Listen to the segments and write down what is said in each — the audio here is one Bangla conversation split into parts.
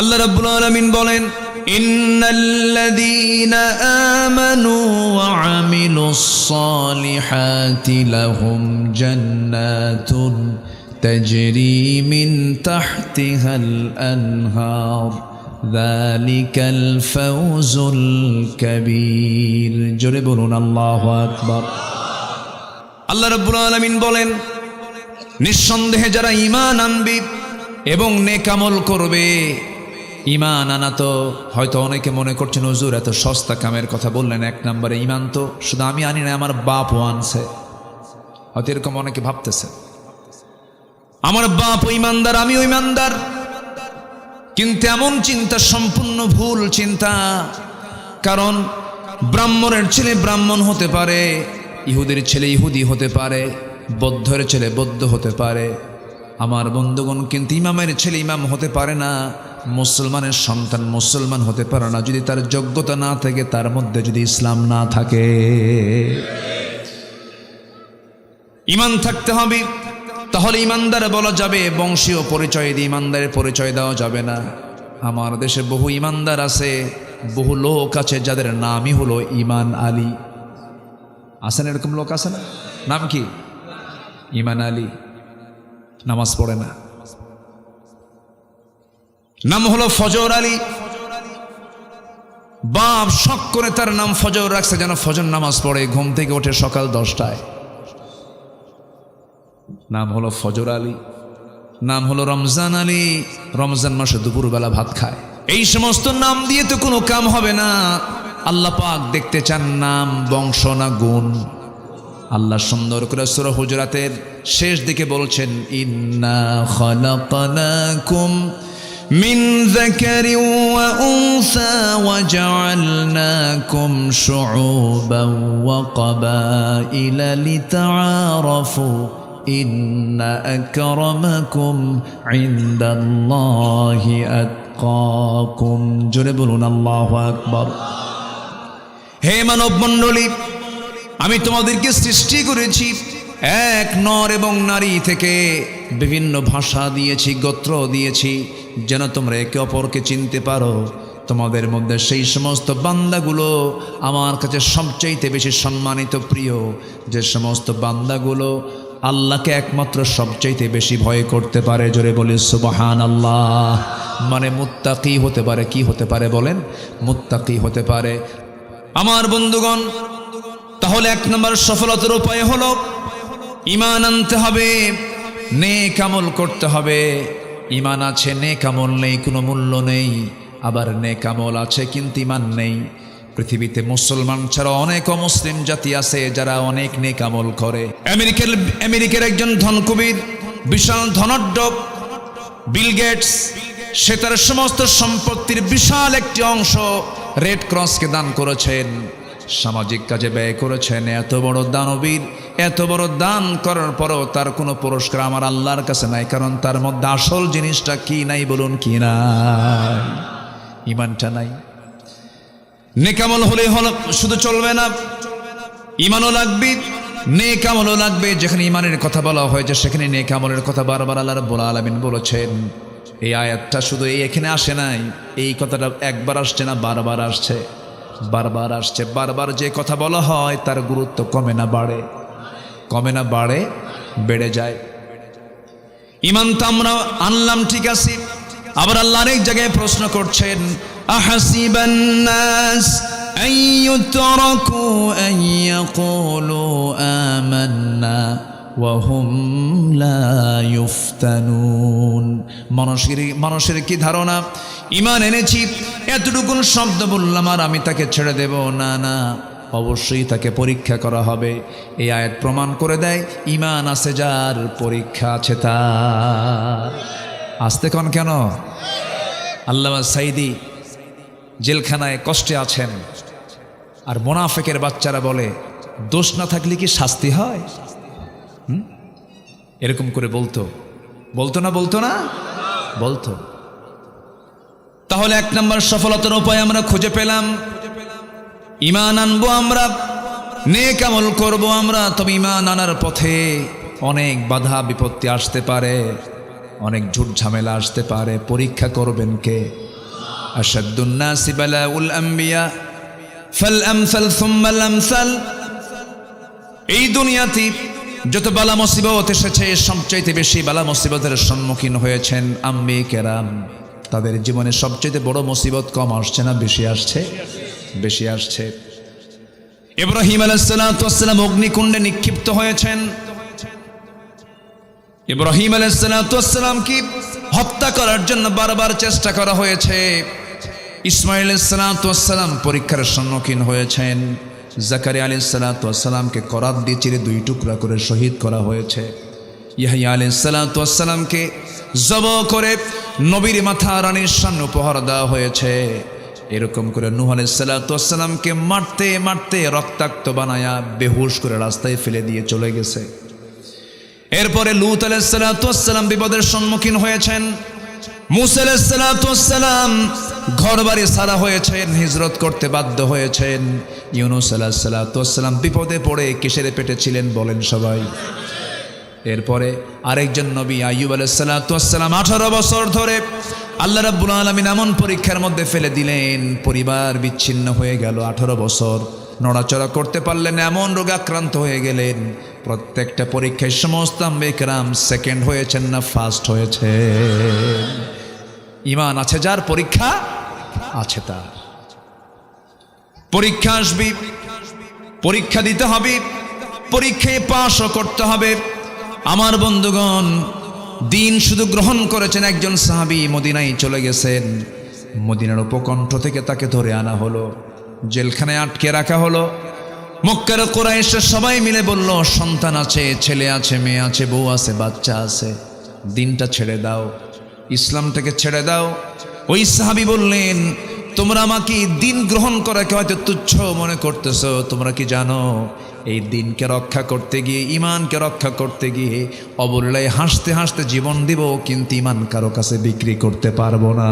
আল্লাহ রাব্বুল আলামিন বলেন, ইন্নাল্লাযীনা আমানু ওয়া আমিলুস সালিহাতি লাহুম জান্নাতুন তাজরি মিন তাহতিহাল আনহার যালিকাল ফাওজুল কাবীর। জোরে বলুন আল্লাহু আকবার। আল্লাহ রাব্বুল আলামিন বলেন, নিঃসন্দেহে যারা ঈমান আনবে এবং নেক আমল করবে। ঈমান আনা তো হয়তো অনেকে মনে করছেন হুজুর এত সস্তা কামের কথা বললেন, এক নম্বরে ঈমান তো শুধু আমি আনি না, আমার বাপও আনছে। হয়তো এরকম অনেকে ভাবতেছে আমার বাপও ঈমানদার, আমিও ঈমানদার। কিন্তু এমন চিন্তা সম্পূর্ণ ভুল চিন্তা। কারণ ব্রাহ্মণের ছেলে ব্রাহ্মণ হতে পারে, ইহুদির ছেলে ইহুদি হতে পারে, বৌদ্ধের ছেলে বৌদ্ধ হতে পারে। আমার বন্ধুগণ, কিন্তু ইমামের ছেলে ইমাম হতে পারে না, মুসলমানের সন্তান মুসলমান হতে পারে না যদি তার যোগ্যতা না থাকে, তার মধ্যে যদি ইসলাম না থাকে। ঈমান থাকতে হবে, তাহলে ঈমানদার বলা যাবে। বংশীয় পরিচয় দিয়ে ঈমানদারের পরিচয় দেওয়া যাবে না। আমার দেশে বহু ঈমানদার আছে, বহু লোক আছে যাদের নামই হলো ঈমান আলী। আছেন এরকম লোক? আছে না? নাম কি? ঈমান আলী। নামাজ পড়ে না। নাম হলো ফজর আলী। বাপ শখ করে তার নাম ফজর রাখছে, যেন ফজর নামাজ পড়ে, ঘুম থেকে ওঠে সকাল 10টায়। নাম হলো ফজর আলী। নাম হলো রমজান আলী, রমজান মাসে দুপুরবেলা ভাত খায়। এই সমস্ত নাম দিয়ে তো কোনো কাম হবে না। আল্লাহ পাক দেখতে চান নাম, বংশ না গুণ। আল্লাহ সুন্দর করে সূরা হুজুরাতের শেষ দিকে বলছেন, ইন্না খালাকনাকুম মিন যাকারিন ওয়া উনসা ওয়া জাআলনাকুম শুউবান ওয়া ক্বাবাইলা লিতাআরাফু ইন্না আকরামাকুম ইনদাল্লাহি আতকাকুম। জোরে বলুন আল্লাহু আকবার। হে মানব মণ্ডলী, আমি তোমাদেরকে সৃষ্টি করেছি এক নর এবং নারী থেকে, বিভিন্ন ভাষা দিয়েছি, গোত্র দিয়েছি, যেন তোমরা একে অপরকে চিনতে পারো। তোমাদের মধ্যে সেই সমস্ত বান্দাগুলো আমার কাছে সবচাইতে বেশি সম্মানিত, প্রিয়, যে সমস্ত বান্দাগুলো আল্লাহকে একমাত্র সবচাইতে বেশি ভয় করতে পারে। জোরে বলি সুবহানাল্লাহ। মানে মুত্তাকি হতে পারে। কি হতে পারে বলেন? মুত্তাকি হতে পারে। আমার বন্ধুগণ, তাহলে এক নম্বর সফলতার উপায় হলো ঈমান আনতে হবে, নেক আমল করতে হবে। ঈমান আছে, নেক আমল নেই, কোনো মূল্য নেই। আবার নেক আমল আছে কিন্তু ঈমান নেই। পৃথিবীতে মুসলমান ছাড়া অনেক অমুসলিম জাতি আছে যারা অনেক নেক আমল করে। আমেরিকার একজন ধনকুবের, বিশাল ধনাঢ্য বিল গেটস, সে তার সমস্ত সম্পত্তির বিশাল একটি অংশ রেড ক্রসকে দান করেছেন, সামাজিক কাজে ব্যয় করেছেন। এত বড় দানবীর, এত বড় দান করার পরও তার কোনো পুরস্কার আমার আল্লাহর কাছে নাই। কারণ তার মধ্যে আসল জিনিসটা কি নাই বলুন? কি নাই? ঈমানটা নাই। নেক আমল হলে শুধু চলবে না, ঈমানও লাগবে, নেক আমলও লাগবে। যেখানে ঈমানের কথা বলা হয়েছে সেখানে নেক আমলের কথা বারবার আল্লাহ রাব্বুল আলামিন বলেছেন। এই আয়াতটা শুধু এখানে আসে নাই, এই কথাটা একবার আসছে না, বারবার আসছে, বারবার আসছে। বারবার যে কথা বলা হয় তার গুরুত্ব কমে না বাড়ে? কমে না বাড়ে? বেড়ে যায়। ঈমান তো আমরা আনলাম, ঠিক আছে। আবার আল্লাহ অনেক জায়গায় প্রশ্ন করছেন, আহাসিবান নাস আন ইউতরাকু আন ইয়াকুলু আমান্না ওয়া হুম লা ইফতানুন। মানুষের কি ধারণা, ঈমান এনেছি, এতটুকু শব্দ বললাম আর আমি তাকে ছেড়ে দেব? না না, অবশ্যই তাকে পরীক্ষা করা হবে। এই আয়াত প্রমাণ করে দেয়, ঈমান আছে যার, পরীক্ষা আছে তার। আসতে কোন কেন? আল্লামা সাইদি জেলখানায় কষ্টে আছেন, আর মুনাফিকের বাচ্চারা বলে, দোষ না থাকলে কি শাস্তি হয়? এরকম করে বলতো না? বলতো। তাহলে এক নম্বর সফলতার উপায় আমরা খুঁজে পেলাম। ঈমান আনবো আমরা, নেক আমল করবো আমরা। তবে ঈমান আনার পথে অনেক বাধা বিপত্তি আসতে পারে, অনেক ঝুট ঝামেলা আসতে পারে। পরীক্ষা করবেন কে? আশাদ্দুন নাসি বালাউল আম্বিয়া ফাল আমসাল সুম্মাল আমসাল। এই দুনিয়াতে যত বালা মুসিবত এসেছে সবচাইতে বেশি বালা মুসিবতের সম্মুখীন হয়েছেন আম্বিয়া কেরাম। তাদের জীবনে সবচেয়ে বড় মুসিবত কম আসছে না বেশি আসছে? বেশি আসছে। ইব্রাহিম আলাইহিস সালাতু ওয়াস সালাম অগ্নিকুণ্ডে নিক্ষিপ্ত হয়েছেন। ইব্রাহিম আলাইহিস সালাতু ওয়াস সালামকে হত্যা করার জন্য বারবার চেষ্টা করা হয়েছে। ইসমাঈল আলাইহিস সালাতু ওয়াস সালাম পরীক্ষার সম্মুখীন হয়েছেন। জাকারিয়া আলাইহিস সালাতু ওয়াস সালামকে করাত দিয়ে চিরে দুই টুকরা করে শহীদ করা হয়েছে। ইয়াহইয়া আলাইহিস সালাতু ওয়াস সালামকে জবাহ করে নবীর মাথা রানীর সামনে উপহার দেওয়া হয়েছে। এরকম করে নূহ আলাইহিস সালাতু ওয়াস সালামকে মারতে মারতে রক্তাক্ত বানায়া বেহুশ করে রাস্তায় ফেলে দিয়ে চলে গেছে। এরপরে লূত আলাইহিস সালাতু ওয়াস সালাম বিপদের সম্মুখীন হয়েছেন। মূসা আলাইহিস সালাতু ওয়াস সালাম ঘরবাড়ি ছাড়া হয়েছেন, হিজরত করতে বাধ্য হয়েছেন। ইউনূস আলাইহিস সালাতু ওয়াস সালাম বিপদে পড়ে কিসের পেটে ছিলেন বলেন সবাই? এরপরে আরেকজন নবী আইয়ুব আলাইহিস সালাতু ওয়াস সালাম 18 বছর ধরে আল্লাহ রাব্বুল আলামিন এমন পরীক্ষার মধ্যে ফেলে দিলেন, পরিবার বিচ্ছিন্ন হয়ে গেল। 18 বছর নড়াচড়া করতে পারলেন, এমন রোগে আক্রান্ত হয়ে গেলেন। প্রত্যেকটা পরীক্ষায় সমস্ত আম্বিয়া কেরাম সেকেন্ড হয়েছেন না ফার্স্ট হয়েছে? ঈমান আছে যার, পরীক্ষা আছে তার। পরীক্ষা আসবে, পরীক্ষা দিতে হবে, পরীক্ষায় পাশও করতে হবে। আমার বন্ধুগণ, দিন শুধু গ্রহণ করেছেন একজন সাহাবী, মদিনায় চলে গেছেন। মদিনার উপকণ্ঠ থেকে তাকে ধরে আনা হলো, জেলখানায় আটকে রাখা হলো। মক্কার কুরাইশের সবাই মিলে বলল, সন্তান আছে, ছেলে আছে, মেয়ে আছে, বউ আছে, বাচ্চা আছে, দিনটা ছেড়ে দাও, ইসলামটাকে ছেড়ে দাও। ওই সাহাবী বললেন, তোমরা আমাকে দিন গ্রহণ করাকে হয়তো তুচ্ছ মনে করতেছো, তোমরা কি জানো এই দিনকে রক্ষা করতে গিয়ে, ইমানকে রক্ষা করতে গিয়ে অবলীলায় হাসতে হাসতে জীবন দিব, কিন্তু ইমান কারো কাছে বিক্রি করতে পারবো না।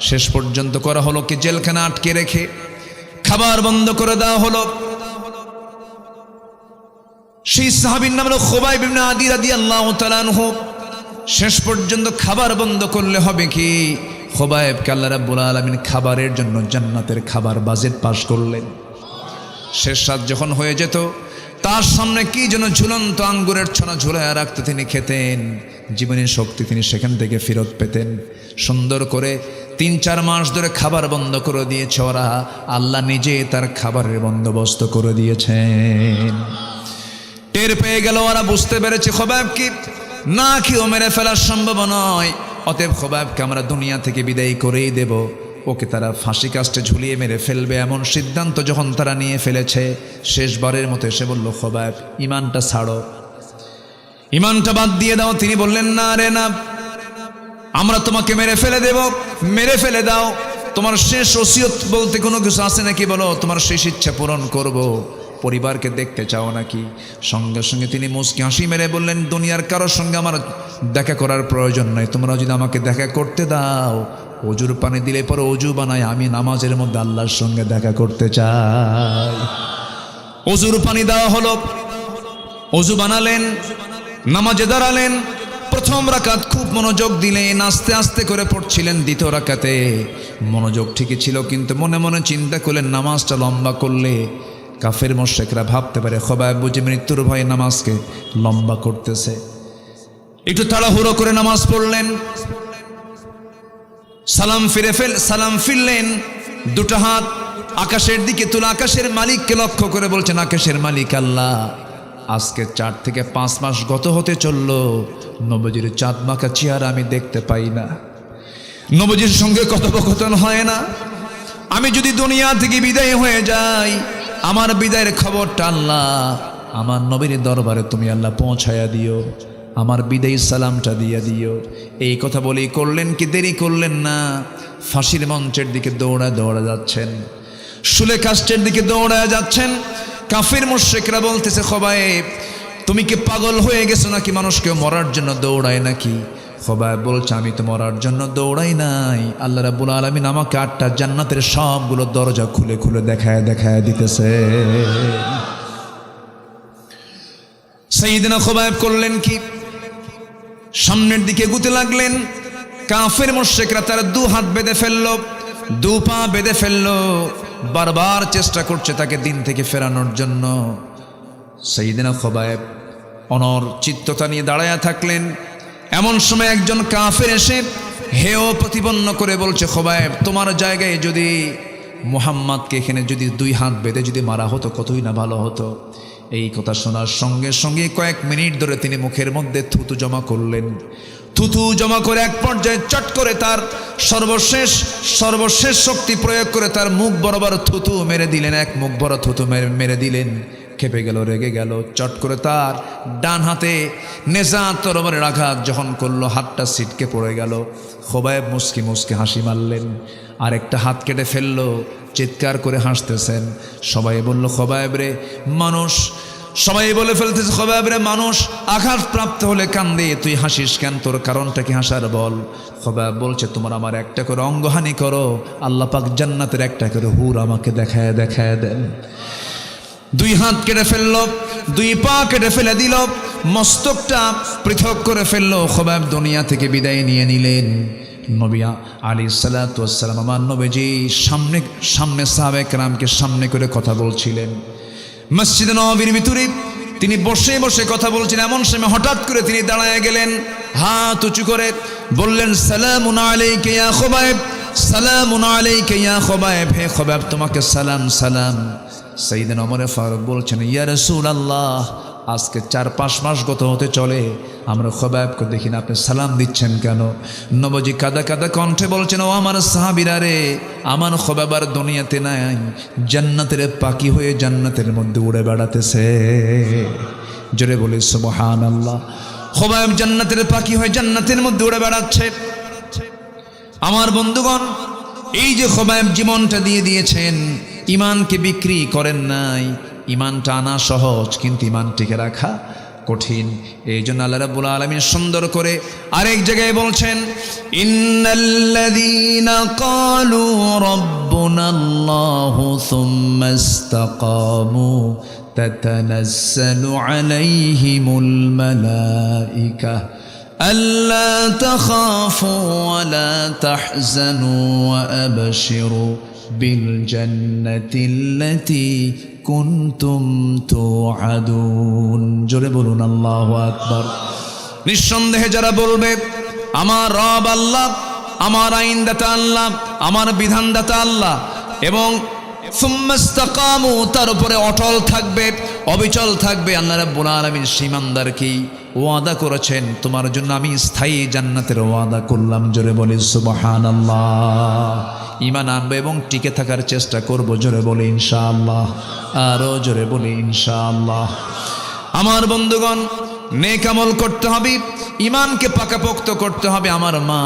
শেষ পর্যন্ত করা হলো কি, জেলখানা আটকে রেখে খাবার বন্ধ করে দেওয়া হলো। সেই সাহাবীর নাম হলো খুবাইব ইবনে আদি রাদিয়াল্লাহু তাআলা আনহু। শেষ পর্যন্ত খাবার বন্ধ করলে হবে কি, খুবাইবকে আল্লাহ রাব্বুল আলামিন খাবারের জন্য জান্নাতের খাবার বাজেট পাস করলেন। শেষ রাত যখন হয়ে যেত, তার সামনে কি যেন ঝুলন্ত আঙ্গুরের ছড়া ঝুলায় রাখতে তিনি খেতেন। জীবনের শক্তি তিনি সেখান থেকে ফেরত পেতেন। সুন্দর করে 3-4 মাস ধরে খাবার বন্ধ করে দিয়েছে ওরা, আল্লাহ নিজে তার খাবারের বন্দোবস্ত করে দিয়েছেন। টের পেয়ে গেল ওরা, বুঝতে পেরেছে খুবাইবকে না খেয়েও মেরে ফেলা সম্ভব নয়, অতএব খুবাইবকে আমরা দুনিয়া থেকে বিদায় করেই দেব, ওকে তারা ফাঁসি কাস্টে ঝুলিয়ে মেরে ফেলবে। এমন সিদ্ধান্ত যখন তারা নিয়ে ফেলেছে, শেষবারের মতো এসে বলল, খুবাইব ইমানটা ছাড়ো, ইমানটা বাদ দিয়ে দাও। তিনি বললেন, না রে না, আমরা তোমাকে মেরে ফেলে দেব, মেরে ফেলে দাও। তোমার শেষ ওসিয়ত বলতে কোনো কিছু আছে নাকি বলো, তোমার শেষ ইচ্ছা পূরণ করব। পরিবারকে দেখতে চাও নাকি? সঙ্গে সঙ্গে তিনি মুচকি হাসি মেরে বললেন, দুনিয়ার কারোর সঙ্গে আমার দেখা করার প্রয়োজন নাই, তোমরা যদি আমাকে দেখা করতে দাও, অজুর পানি দিলে পরে অজু বানায় আমি নামাজের মধ্যে আল্লাহর সঙ্গে দেখা করতে চাই। অজুর পানি দেওয়া হলো, অজু বানালেন, নামাজে দাঁড়ালেন। প্রথম রাকাত খুব মনোযোগ দিলেন, আস্তে আস্তে করে পড়ছিলেন। দ্বিতীয় রাকাতে মনোযোগ ঠিকই ছিল, কিন্তু মনে মনে চিন্তা করলেন, নামাজটা লম্বা করলে কাফের মুশরিকরা ভাবতে পারে খুবাইব বুঝি মৃত্যুর ভয়ে নামাজকে লম্বা করতেছে। একটু তাড়াহুড়ো করে নামাজ পড়লেন, সালাম ফিরলেন, দুটো হাত আকাশের দিকে তুলে আকাশের মালিককে লক্ষ্য করে বলছেন, আকাশের মালিক আল্লাহ, আজকে 4 থেকে 5 মাস গত হতে চলল, নবীজির চাঁদ মাখা চেহারা আমি দেখতে পাই না, নবীজির সঙ্গে কথোপকথন হয় না। আমি যদি দুনিয়া থেকে বিদায় হয়ে যাই, আমার বিদায়ের খবরটা আল্লাহ আমার নবীর দরবারে তুমি আল্লাহ পৌঁছায়া দিও, আমার বিদায়ী সালামটা দিয়ে দিও। এই কথা বলেই করলেন কি, দেরি করলেন না, ফাঁসির মঞ্চের দিকে দৌড়া যাচ্ছেন, শুলে কাষ্টের দিকে দৌড়া যাচ্ছেন। কাফির মুশরিকরা বলতেছে, খুবাইব তুমি কি পাগল হয়ে গেছো নাকি, মানুষকে মরার জন্য দৌড়ায় নাকি? খুবাইব বলছে, আমি তো মরার জন্য দৌড়াই নাই, আল্লাহ রাব্বুল আলামিন আমাকে 8টা জান্নাতের সবগুলো দরজা খুলে খুলে দেখায় দিতেছে। সাইয়েদনা খুবাইব করলেন কি, সামনের দিকে এগুতে লাগলেন। কাফের মুশরিকরা তার দু হাত বেঁধে ফেললো, দু পা বেঁধে ফেললো, বারবার চেষ্টা করছে তাকে দিন থেকে ফেরানোর জন্য। সাইয়েদনা খোবায়েব অনর চিত্ততা নিয়ে দাঁড়ায়া থাকলেন। এমন সময় একজন কাফের এসে হেয় প্রতিপন্ন করে বলছে, খোবায়েব তোমার জায়গায় যদি মুহাম্মাদকে এখানে যদি দুই হাত বেঁধে যদি মারা হতো কতই না ভালো হতো। এই কথা শোনার সঙ্গে সঙ্গে কয়েক মিনিট ধরে তিনি মুখের মধ্যে থুতু জমা করলেন। থুতু জমা করে এক পর্যায়ে চট করে তার সর্বশেষ শক্তি প্রয়োগ করে তার মুখ বরাবর থুতু মেরে দিলেন। এক মুখ ভরা থুতু মেরে দিলেন। খেপে গেল, রেগে গেল। চট করে তার ডান হাতে নেজা তরবারের আঘাত যখন করলো, হাতটা ছিটকে পড়ে গেল। খোবায়েব মুস্কি মুস্কি হাসি মারলেন, আর একটা হাত কেটে ফেললো, চিৎকার করে হাসতেছেন। সবাই বলল, খোবায়েব রে মানুষ, সবাই বলে ফেলতেছে, খোবায়েব রে মানুষ আঘাতপ্রাপ্ত হলে কান্দে, তুই হাসিস কেন, তোর কারণটা কি হাসার বল। খোবায়েব বলছে, তোমার আমার একটা করে অঙ্গহানি করো, আল্লাহ পাক জান্নাতের একটা করে হুর আমাকে দেখায় দেন। দুই হাত কেটে ফেললো, দুই পা কেটে ফেলে দিল, মস্তকটা পৃথক করে ফেললো। খোবায়েব দুনিয়া থেকে বিদায় নিয়ে নিলেন। নবী আলাইহিস সালাতু ওয়াস সালাম আমার নবীজি সামনে সাহাবায়ে কেরামকে সামনে করে কথা বলছিলেন। মসজিদে নববীর ভিতরে তিনি বসে বসে কথা বলছেন। এমন সময় হঠাৎ করে তিনি দাঁড়ায় গেলেন, হাত উঁচু করে বললেন, সালামুন আলাইকা ইয়া খোবায়েব, সালামুন আলাইকা ইয়া খোবায়েব, হে খোবায়েব তোমাকে সালাম সালাম। সাইয়েদনা ওমর ফারুক বলছেন, ইয়া রাসূলুল্লাহ আজকে 4-5 মাস গত হতে চলে আমরা খোবায়েবকে দেখি না, আপনি সালাম দিচ্ছেন কেন? নবীজি কাদা কাদা কণ্ঠে বলছেন, ও আমার সাহাবীরা রে, আমার খোবায়েব আর দুনিয়াতে নাই, জান্নাতের পাখি হয়ে জান্নাতের মধ্যে উড়ে বেড়াতেছে। জোরে বলি সুবহানাল্লাহ। খোবায়েব জান্নাতের পাখি হয়ে জান্নাতের মধ্যে উড়ে বেড়াচ্ছে। আমার বন্ধুগণ, এই যে খোবায়েব জীবনটা দিয়ে দিয়েছেন, ইমানকে বিক্রি করেন নাই। ইমানটা আনা সহজ, কিন্তু ইমান টিকে রাখা কঠিন। এই জন্য আল্লাহ রাব্বুল আলামিন সুন্দর করে আরেক জায়গায় বলছেন, ইন্নাল্লাযীনা ক্বালু রাব্বুনাল্লাহু সুম্মা ইসতাকামু তাতানাজ্জালু আলাইহিমুল মালায়েকা আল্লা তাখাফু ওয়া লা তাহজানু ওয়া আবশিরু বিল জান্নাতিল্লাতী কুনতুম তুআদুন। জোরে বলুন আল্লাহু আকবার। নিঃসন্দেহে যারা বলবে আমার রব আল্লাহ, আমার আইনদাতা আল্লাহ, আমার বিধানদাতা আল্লাহ, এবং সুম্মা ইসতাকামু তার উপরে অটল থাকবে, অবিচল থাকবে, আল্লাহ রাব্বুল আলামিন ঈমানদারকে ওয়াদা করেছেন, তোমার জন্য আমি স্থায়ী জান্নাতের ওয়াদা করলাম। জোরে বলি সুবহানাল্লাহ। ঈমান আনবো এবং টিকে থাকার চেষ্টা করব। জোরে বলি ইনশাআল্লাহ। আরো জোরে বলি ইনশাআল্লাহ। আমার বন্ধুগণ, নেক আমল করতে হবে, ঈমানকে পাকাপোক্ত করতে হবে। আমার মা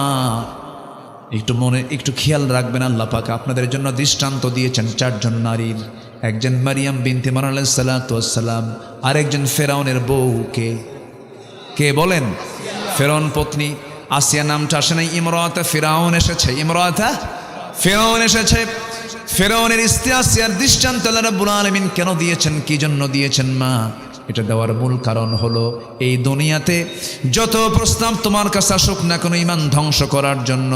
একটু খেয়াল রাখবেন, আল্লাহ পাক আপনাদের জন্য দৃষ্টান্ত দিয়েছেন 4 জন নারীর। একজন মারিয়াম বিনতে ইমরান আলাইহিস সালাতু ওয়াস সালাম, আরেকজন ফেরাউনের বউ। কে বলেন? ফেরাউন পত্নী আসিয়া নামটা আসে নাই, ইমরাতা ফিরাউন এসেছে, ইমরাতা ফেরাউন এসেছে। ফেরাউনের স্ত্রী আসিয়ার দৃষ্টান্ত আল্লাহ রাব্বুল আলামিন কেন দিয়েছেন, কি জন্য দিয়েছেন মা? এটা দেওয়ার মূল কারণ হলো, এই দুনিয়াতে যত প্রস্তাব তোমার কাছে আসুক না কেন ঈমান ধ্বংস করার জন্য,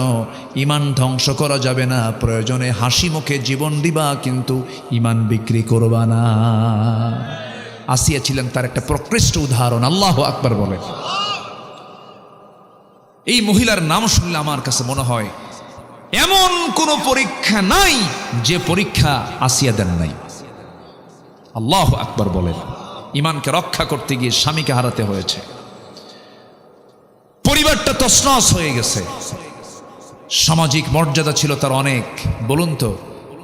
ঈমান ধ্বংস করা যাবে না। প্রয়োজনে হাসি মুখে জীবন দিবা, কিন্তু ঈমান বিক্রি করবা না। আসিয়া ছিলেন তার একটা প্রকৃষ্ট উদাহরণ। আল্লাহু আকবার বলে। এই মহিলার নাম শুনলে আমার কাছে মনে হয় এমন কোনো পরীক্ষা নাই যে পরীক্ষা আসিয়া দেন নাই। আল্লাহু আকবার বলেন। ঈমানকে রক্ষা করতে গিয়ে স্বামীকে হারাতে হয়েছে, পরিবারটা তছনছ হয়ে গেছে, সামাজিক মর্যাদা ছিল তার অনেক। বলুন তো,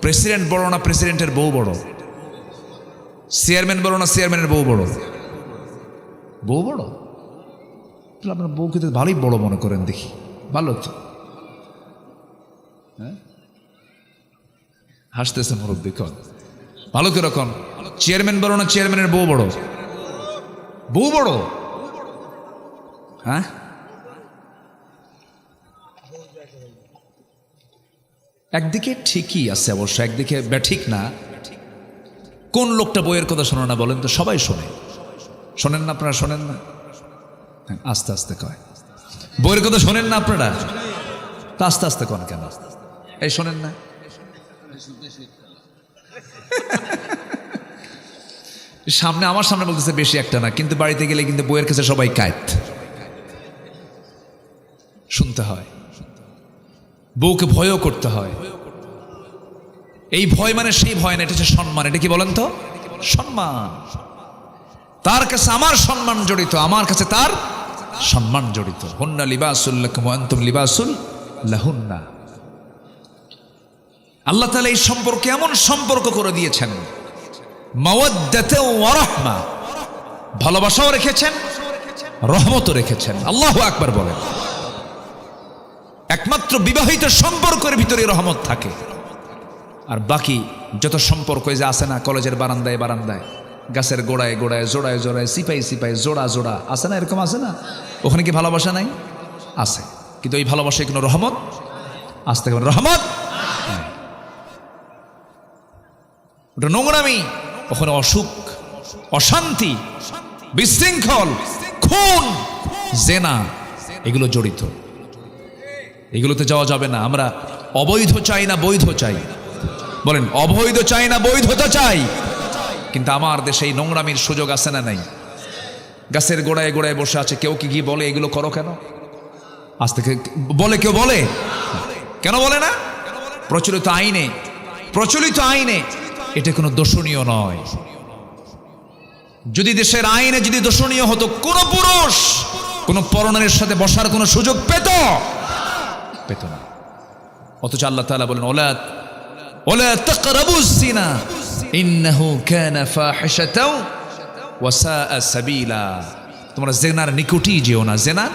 প্রেসিডেন্ট বড় না প্রেসিডেন্টের বউ বড়? চেয়ারম্যান বড় না চেয়ারম্যানের বউ বড়? বউ বড়। আপনার বউকে তো ভালোই বড় মনে করেন দেখি, ভালো তো। হ্যাঁ, হাসতেছে মুরব্বী। কন ভালো করে কন, চেয়ারম্যান বড় না চেয়ারম্যানের বউ বড়? বউ বড়। হ্যাঁ, একদিকে ঠিকই আছে অবশ্য, একদিকে ব্যাঠিক না। কোন লোকটা বইয়ের কথা শোনে না বলেন তো? সবাই শোনে। শোনেন না আপনারা? শোনেন না? আস্তে আস্তে কয়, বইয়ের কথা শোনেন না আপনারা? তো আস্তে আস্তে কোন কেন? এই শোনেন না, সামনে আমার সামনে বলতেছে বেশি একটা না, কিন্তু বাড়িতে গেলে কিন্তু বইয়ের কাছে সবাই কায়েত শুনতে হয়, বউকে ভয়ও করতে হয়। এই ভয় মানে সেই ভয় না, এটা হচ্ছে সম্মান। এটা কি বলেন তো? সম্মান। তার কাছে আমার সম্মান জড়িত, আমার কাছে তার সম্মান জড়িত। হুন্না লিবাসুল লাকুম ওয়া আনতুম লিবাসুল লাহুন্না। আল্লাহ তাআলা এই সম্পর্কে এমন সম্পর্ক করে দিয়েছেন, মাওয়াদ্দাতা ওয়া রাহমা, ভালোবাসাও রেখেছেন, রহমতও রেখেছেন। আল্লাহু আকবার বলেন। একমাত্র বিবাহিত সম্পর্কের ভিতরে রহমত থাকে, আর বাকি যত সম্পর্ক যে আছে না, কলেজের বারান্দায় বারান্দায়, গাছের গোড়ায় গোড়ায়, জোড়ায় জোড়ায়, সিপাই সিপাই, জোড়া জোড়া আছে না, এরকম আছে না? ওখানে কি ভালোবাসা নাই? আছে, কিন্তু এই ভালোবাসায় কোনো রহমত আসতে পারে? রহমত ওটা নোংরামি, ওখানে অসুখ, অশান্তি, বিশৃঙ্খল, খুন, জেনা এগুলো জড়িত। এগুলোতে যাওয়া যাবে না। আমরা অবৈধ চাই না, বৈধ চাই। বলেন, অবৈধ চাই না, বৈধতা চাই। কিন্তু আমার দেশে এই নোংরামির সুযোগ আছে না নাই? গাছের গোড়ায় গোড়ায় বসে আছে, কেউ কি গিয়ে বলে এগুলো করো কেন? আজ থেকে বলে, কেউ বলে কেন? বলে না। প্রচলিত আইনে এটা কোনো দোষণীয় নয়। যদি দেশের আইনে যদি দোষণীয় হতো, কোন পুরুষ কোন পরনারীর সাথে বসার কোনো সুযোগ পেত না। অথচ আল্লাহ তাআলা বলেন, ওয়ালা তাকরাবুজ জিনা ইন্নাহু কানা ফাহিশাতাও ওয়া সাআ সাবিলা। তোমরা জেনার নিকটেই যেও না, জেনার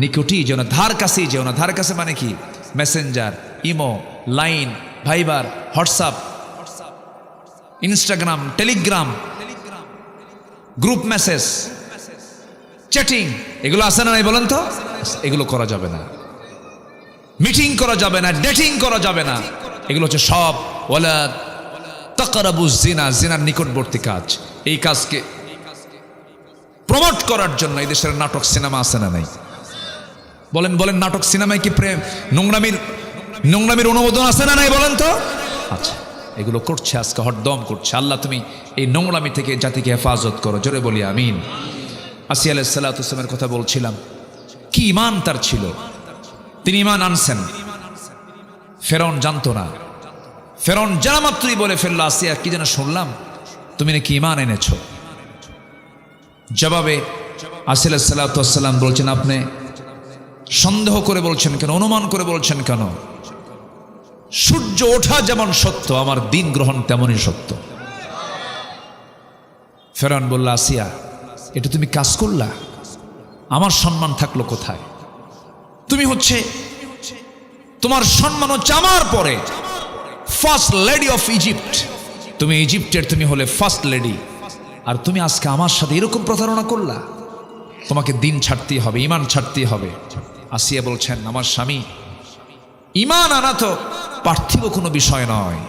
নিকটেই যেও না, ধার কাছেই যেও না। ধার কাছে মানে কি? Messenger, imo, Line, Viber, WhatsApp, Instagram, Telegram, group message, chatting, এগুলো আছে না নাই বলেন তো? এগুলো করা যাবে না। মিটিং করা যাবে না, ডেটিং করা যাবে না। এগুলো হচ্ছে সব ওয়ালা তাকরাবুজ জিনা, জিনার নিকটবর্তী কাজ। এই কাজকে প্রমোট করার জন্য এই দেশের নাটক সিনেমা আছে না নাই? বলেন, নাটক সিনেমায় কি প্রেম, নোংরামির অনুমোদন আছে না নাই বলেন তো? আচ্ছা, এগুলো করছে আজকে, হরদম করছে। আল্লাহ তুমি এই নোংরামি থেকে জাতিকে হেফাজত করো, জোরে বলি আমিন। আসিয়া আলাইহিস সালাতু ওয়াস সালামের কথা বলছিলাম, কি ঈমান তার ছিল। তিনি ঈমান আনছেন, ফেরাউন জানতো না। ফেরাউন জানা মাত্রই বলে ফেললো, আসিয়া কি যেন শুনলাম তুমি নাকি ঈমান এনেছো। জবাবে আসিয়া আলাইহিস সালাতু ওয়াস সালাম বলছেন, আপনি সন্দেহ করে বলছেন কেন, অনুমান করে বলছেন কেন? সূর্য ওঠা যেমন সত্য, আমার দিন গ্রহণ তেমনই সত্য। ফেরাউন বলল, আসিয়া এটা তুমি কাজ করলা, আমার সম্মান থাকলো কোথায়? তুমি হচ্ছে, তোমার সম্মান হচ্ছে আমার পরে ফার্স্ট লেডি অফ ইজিপ্ট। তুমি ইজিপ্টের, তুমি হলে ফার্স্ট লেডি, আর তুমি আজকে আমার সাথে এরকম প্রতারণা করলা। তোমাকে দিন ছাড়তেই হবে, ঈমান ছাড়তেই হবে। আসিয়া বলছেন, আমার স্বামী, ঈমান আনা তো পার্থিব কোনো বিষয় নয়,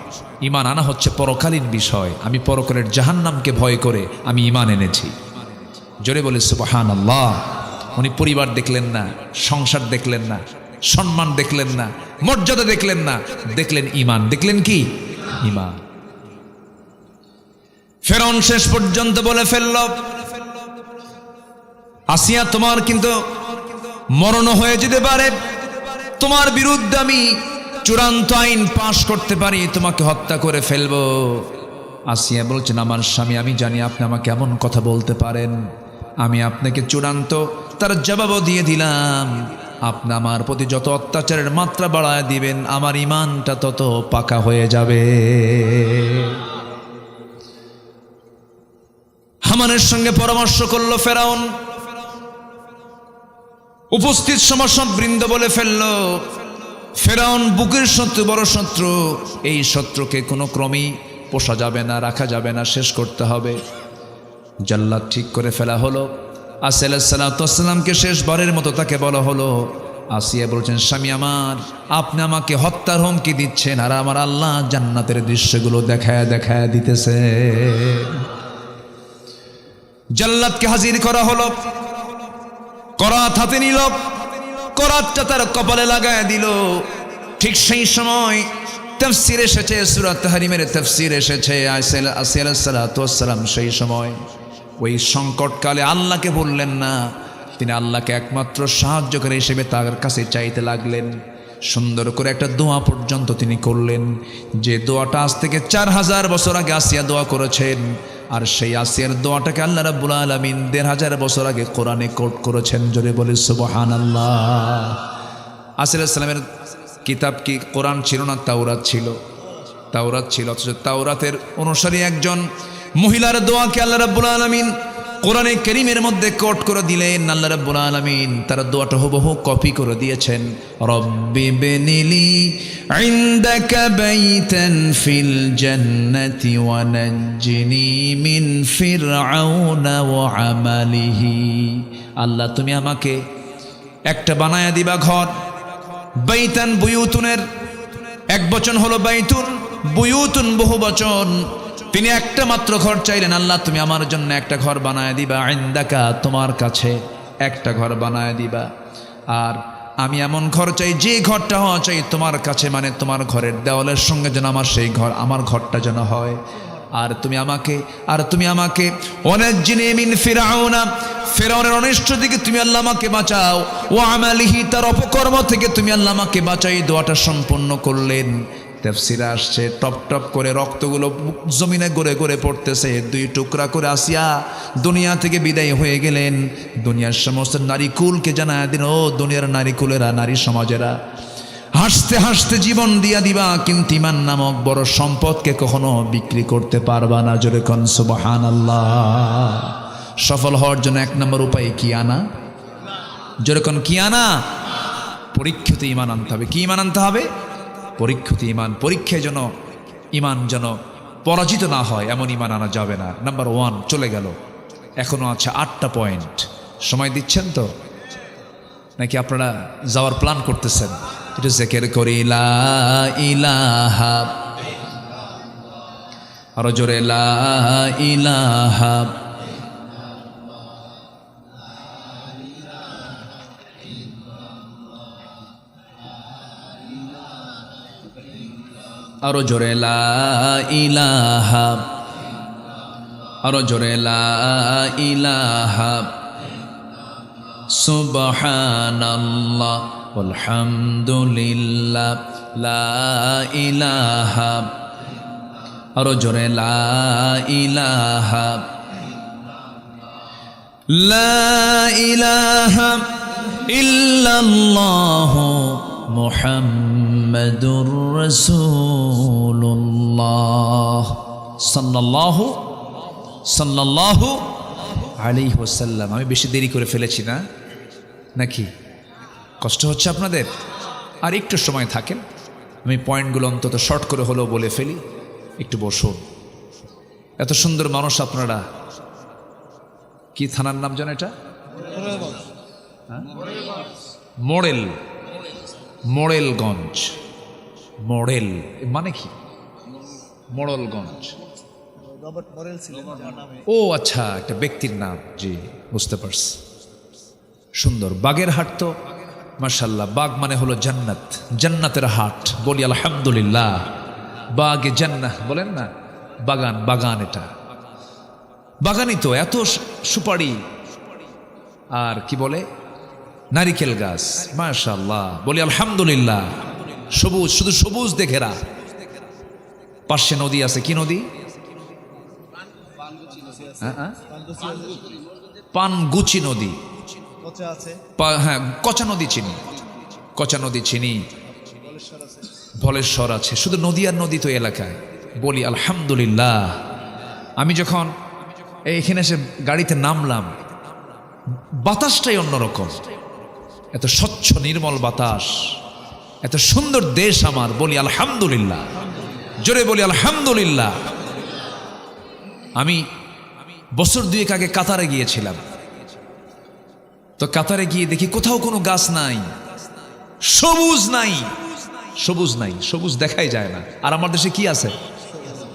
ঈমান আনা হচ্ছে পরকালীন বিষয়। আমি পরকালের জাহান্নামকে ভয় করে আমি ঈমান এনেছি। জোরে বলে সুবহানাল্লাহ। উনি পরিবার দেখলেন না, সংসার দেখলেন না, সম্মান দেখলেন না, মর্যাদা দেখলেন না, দেখলেন ঈমান। দেখলেন কি? ঈমান। ফেরাউন শেষ পর্যন্ত বলে ফেলল, আসিয়া তোমার কিন্তু মরণ হয়ে যেতে পারে, তোমার বিরুদ্ধে আমি চূড়ান্ত আইন পাশ করতে পারি, তোমাকে হত্যা করে ফেলবো। আসিয়া বলছেন, আমার স্বামী, আমি জানি আপনি আমাকে এমন কথা বলতে পারেন, আমি আপনাকে চূড়ান্ত তার জবাবও দিয়ে দিলাম। আপনি আমার প্রতি যত অত্যাচারের মাত্রা বাড়ায় দিবেন, আমার ঈমানটা তত পাকা হয়ে যাবে। হামানের সঙ্গে পরামর্শ করলো ফেরাউন। উপস্থিত সমাসদ বৃন্দ বলে ফেলল, ফেরাউন বুকের শত্রু, বড় শত্রু। এই শত্রুকে কোনো ক্রমেই পোষা যাবে না, রাখা যাবে না, শেষ করতে হবে। জাল্লাদ ঠিক করে ফেলা হলো। আসিয়া আলাইহিস সালাতু ওয়াস সালামকে শেষবারের মতো তাকে বলা হলো। আসিয়া বলছেন, স্বামী আমার, আপনি আমাকে হত্যার হুমকি দিচ্ছেন, আর আমার আল্লাহ জান্নাতের দৃশ্যগুলো দেখায় দেখায় দিতেছে। জাল্লাদকে হাজির করা হলো, করাত হাতে নিল, করাতটা তার কপালে লাগায় দিল। ঠিক সেই সময় তাফসীর এসেছে, সূরা তাহরিমের তাফসীর এসেছে, আসিয়া আলাইহিস সালাতু ওয়াস সালাম সেই সময় ওই সংকটকালে আল্লাহকে বললেন না, তিনি আল্লাহকে একমাত্র সাহায্যকারী হিসেবে তার কাছে চাইতে লাগলেন। সুন্দর করে একটা দোয়া পর্যন্ত তিনি করলেন, যে দোয়াটা আজ থেকে 4000 বছর আগে আসিয়া দোয়া করেছেন। আর সেই আসিয়ার দোয়াটাকে আল্লাহ রাব্বুল আলামিন 1500 বছর আগে কোরআনে কোট করেছেন। জোরে বলে সুবহানাল্লাহ। আসিয়া আলাইহিস সালামের কিতাব কি কোরআন ছিল না তাওরাত ছিল? তাওরাত ছিল। অথচ তাওরাতের অনুসারী একজন মহিলার দোয়াকে আল্লাহ রাব্বুল আলামিন কোরআনে কারীমের মধ্যে কোট করে দিলেন। আল্লাহ রাব্বুল আলামিন তার দোয়াটা হুবহু কপি করে দিয়েছেন। রব্বি বিনিলি ইনদাকা বাইতান ফিল জান্নাতি ওয়া নাজ্জিনি মিন ফিরআউনা ওয়া আমালিহি। আল্লাহ তুমি আমাকে একটা বানায়া দিবা ঘর। বাইতান বুয়ুতুনের এক বচন হলো বাইতুন, বুয়ুতুন বহু বচন। তিনি একটা মাত্র ঘর চাইলেন, আল্লাহ তুমি আমার জন্য একটা ঘর বানায় দিবা, ইনদাকা তোমার কাছে একটা ঘর বানায় দিবা। আর আমি এমন ঘর চাই যে ঘরটা হওয়া চাই তোমার কাছে, মানে তোমার ঘরের দেওয়ালের সঙ্গে যেন আমার সেই ঘর, আমার ঘরটা যেন হয়। আর তুমি আমাকে ওয়ানাজ্জিনি মিন ফিরআউনা, ফিরআউনের অনিষ্ট থেকে তুমি আল্লাহ আমাকে বাঁচাও, ওয়া আমালিহি তার অপকর্ম থেকে তুমি আল্লাহ আমাকে বাঁচাই। দোয়াটা সম্পন্ন করলেন। তাফসীরে আসছে টপ টপ করে রক্তগুলো জমিনে গড়ে গড়ে পড়তেছে। 2 টুকরা করে আসিয়া দুনিয়া থেকে বিদায় হয়ে গেলেন। দুনিয়ার সমস্ত নারীকুলকে জানায় দিন, ও দুনিয়ার নারীকুলেরা, নারী সমাজেরা, হাসতে হাসতে জীবন দিয়া দিবা, কিন্তু ঈমান নামক বড় সম্পদকে কখনো বিক্রি করতে পারবা না। জোরে কোন সুবহানাল্লাহ। সফল হওয়ার জন্য 1 নম্বর উপায় কি আনা? জোরে কোন কি আনা? পরীক্ষিত ঈমান আনতে হবে। কি ঈমান আনতে হবে? পরীক্ষিত ঈমান। পরীক্ষায় যেন ঈমান যেন পরাজিত না হয় এমন ঈমান আনা যাবে না। নাম্বার 1 চলে গেল। এখনো আছে 8টা পয়েন্ট। সময় দিচ্ছেন তো নাকি আপনারা যাওয়ার প্ল্যান করতেছেন? এটা জিকির করি লা ইলাহা, আরো জোরে লা ইলাহা, আরো জোরে লা ইলাহা, আরো জোরে লা ইলাহা, সুবহানাল্লাহ আলহামদুলিল্লাহ লা ইলাহা, আরো জোরে লা ইলাহা, লা ইলাহা ইল্লাল্লাহ মুহাম্মাদুর রাসূলুল্লাহ সাল্লাল্লাহু আলাইহি ওয়াসাল্লাম। আমি বেশি দেরি করে ফেলেছি না নাকি? কষ্ট হচ্ছে আপনাদের? আর একটু সময় থাকেন, আমি পয়েন্টগুলো অন্তত শর্ট করে হলেও বলে ফেলি। একটু বসুন। এত সুন্দর মানুষ আপনারা। কি থানার নাম জানো এটা? মোড়েল, মোড়েলগঞ্জ। মোড়েল মানে কি? মোড়লগঞ্জ। ও আচ্ছা, একটা ব্যক্তির নাম। জি বুঝতে পারছি। সুন্দর। বাগেরহাট তো মাশাআল্লাহ, বাগ মানে হলো জান্নাত, জান্নাতের হাট। বলি আলহামদুলিল্লাহ। বাগে জান্নাহ বলেন না, বাগান, বাগান এটা বাগানই তো। এত সুপারি আর কি বলে নারিকেল গাছ, মাশাআল্লাহ। বলি আলহামদুলিল্লাহ। সবুজ, শুধু সবুজ দেখেরা। পাশে নদী আছে। কি নদী? পানগুচি নদী। হ্যাঁ, কচা নদী চিনি, কচা নদী চিনি। বলেশ্বর আছে। শুধু নদী আর নদী তো এলাকায়। বলি আলহামদুলিল্লাহ। আমি যখন এইখানে এসে গাড়িতে নামলাম, বাতাসটাই অন্যরকম। এত স্বচ্ছ নির্মল বাতাস, এত সুন্দর দেশ আমার। বলি আলহামদুলিল্লাহ। জোরে বলি আলহামদুলিল্লাহ। আমি বছর 2 আগে কাতারে গিয়েছিলাম। তো কাতারে গিয়ে দেখি কোথাও কোনো গাছ নাই, সবুজ নাই, সবুজ নাই, সবুজ দেখাই যায় না। আর আমার দেশে কি আছে?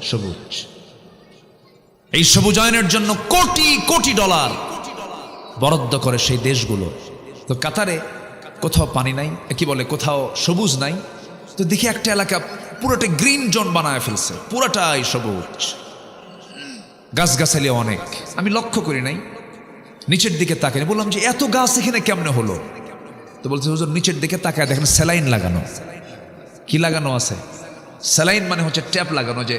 সবুজ। এই সবুজায়নের জন্য কোটি কোটি ডলার বরাদ্দ করে সেই দেশগুলো। তো কাতারে কোথাও পানি নাই, কি বলে কোথাও সবুজ নাই। তো দেখি একটা এলাকা পুরোটা গ্রিন জোন বানায় ফেলছে, পুরোটাই সবুজ, গাছগাছালি অনেক। আমি লক্ষ্য করি নাই, নিচের দিকে তাকাই, বললাম যে এত গাছ এখানে কেমনে হলো? তো বলছে হুজুর নিচের দিকে তাকায় দেখেন স্যালাইন লাগানো। কি লাগানো আছে? স্যালাইন মানে হচ্ছে ট্যাপ লাগানো, যে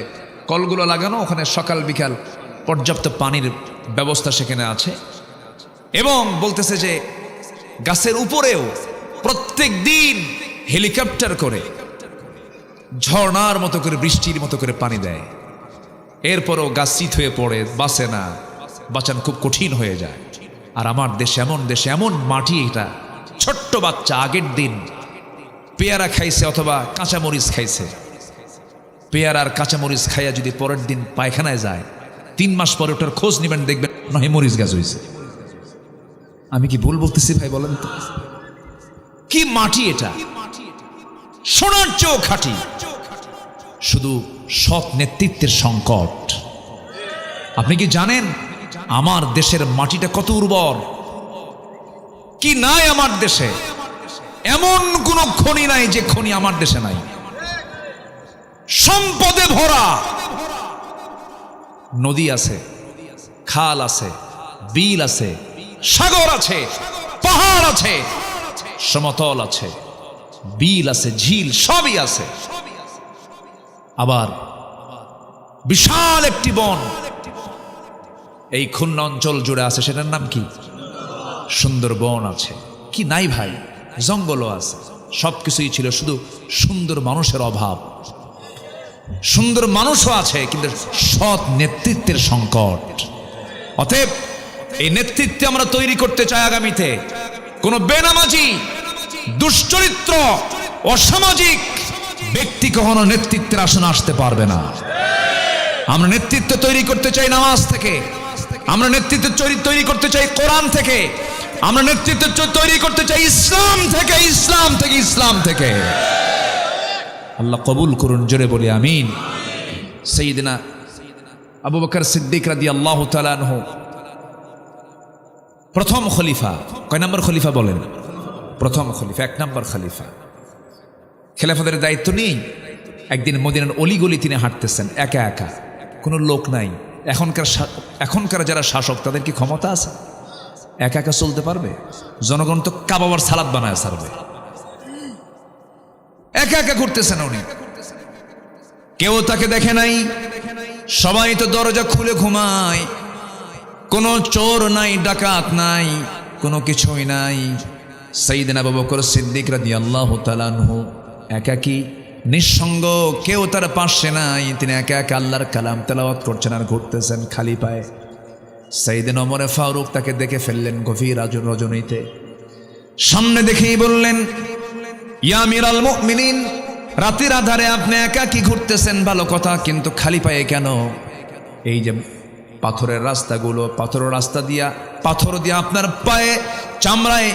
কলগুলো লাগানো, ওখানে সকাল বিকাল পর্যাপ্ত পানির ব্যবস্থা সেখানে আছে। এবং বলতেছে যে গাছের উপরেও প্রত্যেক দিন হেলিকপ্টার করে ঝর্ণার মতো করে বৃষ্টির মতো করে পানি দেয়। এরপরও গাছ চিত হয়ে পড়ে, বাঁচে না, বাঁচান খুব কঠিন হয়ে যায়। আর আমার দেশে এমন মাটি, এটা ছোট্ট বাচ্চা আগের দিন পেয়ারা খাইছে অথবা কাঁচামরিচ খাইছে, পেয়ারার কাঁচামরিচ খাইয়া যদি পরের দিন পায়খানায় যায়, 3 মাস পরে ওটার খোঁজ নেবেন, দেখবেন নয় মরিচ গাছ হয়েছে। আমি কি ভুল বলতেছি ভাই বলেন তো? কি মাটি এটা, সোনার চেয়েও খাঁটি। শুধু সৎ নেতৃত্বের সংকট। আপনি কি জানেন আমার দেশের মাটিটা কত উর্বর? কি নাই আমার দেশে? এমন কোন খনি নাই যে খনি আমার দেশে নাই। সম্পদে ভরা, নদী আছে, খাল আছে, বিল আছে, সাগর আছে, পাহাড় আছে, সমতল আছে, বিল আছে, ঝিল সবই আছে। আবার বিশাল একটি বন এই খুলনা অঞ্চল জুড়ে আছে, সেটার নাম কি? সুন্দরবন আছে। কি নাই ভাই? জঙ্গলও আছে, সবকিছুই ছিল, শুধু সুন্দর মানুষের অভাব। সুন্দর মানুষও আছে, কিন্তু সৎ নেতৃত্বের সংকট। অতএব এই নেতৃত্বে আমরা তৈরি করতে চাই আগামীতে কোন বেনামাজি, দুশ্চরিত্র, অসামাজিক ব্যক্তি কখনো নেতৃত্বের আসনে আসতে পারবে না। আমরা নেতৃত্ব তৈরি করতে চাই নামাজ থেকে, আমরা নেতৃত্ব তৈরি করতে চাই কোরআন থেকে, আমরা নেতৃত্ব তৈরি করতে চাই ইসলাম থেকে, ইসলাম থেকে, ইসলাম থেকে। আল্লাহ কবুল করুন, জোরে বলি আমিন। সাইয়েদনা আবু বকর সিদ্দিক রাদিয়াল্লাহু তাআলা আনহু প্রথম খলিফা। কয় নম্বর খলিফা বলেন? প্রথম খলিফা, 1 নম্বর খলিফা। খেলাফতের দায়িত্ব নিয়ে একদিন মদিনার অলিগলি তিনি হাঁটতেছেন একা একা, কোনো লোক নাই। এখনকার যারা শাসক, তাদের কি ক্ষমতা আছে? একা একা চলতে পারবে? জনগণ তো কাবাবার সালাদ বানায় ছাড়বে। একা একা ঘুরতেছেন উনি, কেউ তাকে দেখে নাই, সবাই তো দরজা খুলে ঘুমায়, কোনো চোর নাই, ডাকাত নাই, কোনো কিছুই নাই। সাইয়েদনা আবু বকর সিদ্দিক রাদিয়াল্লাহু তাআলা আনহু একাকী, নিঃসঙ্গ, কেউ তার পাশে নাই। তিনি একা একা আল্লাহর কালাম তেলাওয়াত করছেন আর ঘুরতেছেন খালি পায়ে। সাইয়েদনা ওমর ফারুক তাকে দেখে ফেললেন গভীর রজনীতে, সামনে দেখেই বললেন, ইয়া আমিরাল মুমিনিন, রাতের আধারে আপনি একাকী ঘুরতেছেন ভালো কথা, কিন্তু খালি পায়ে কেন? এই যে পাথরের রাস্তাগুলো, পাথরের রাস্তা দিয়া, পাথর দিয়া আপনার পায়ে চামড়ায়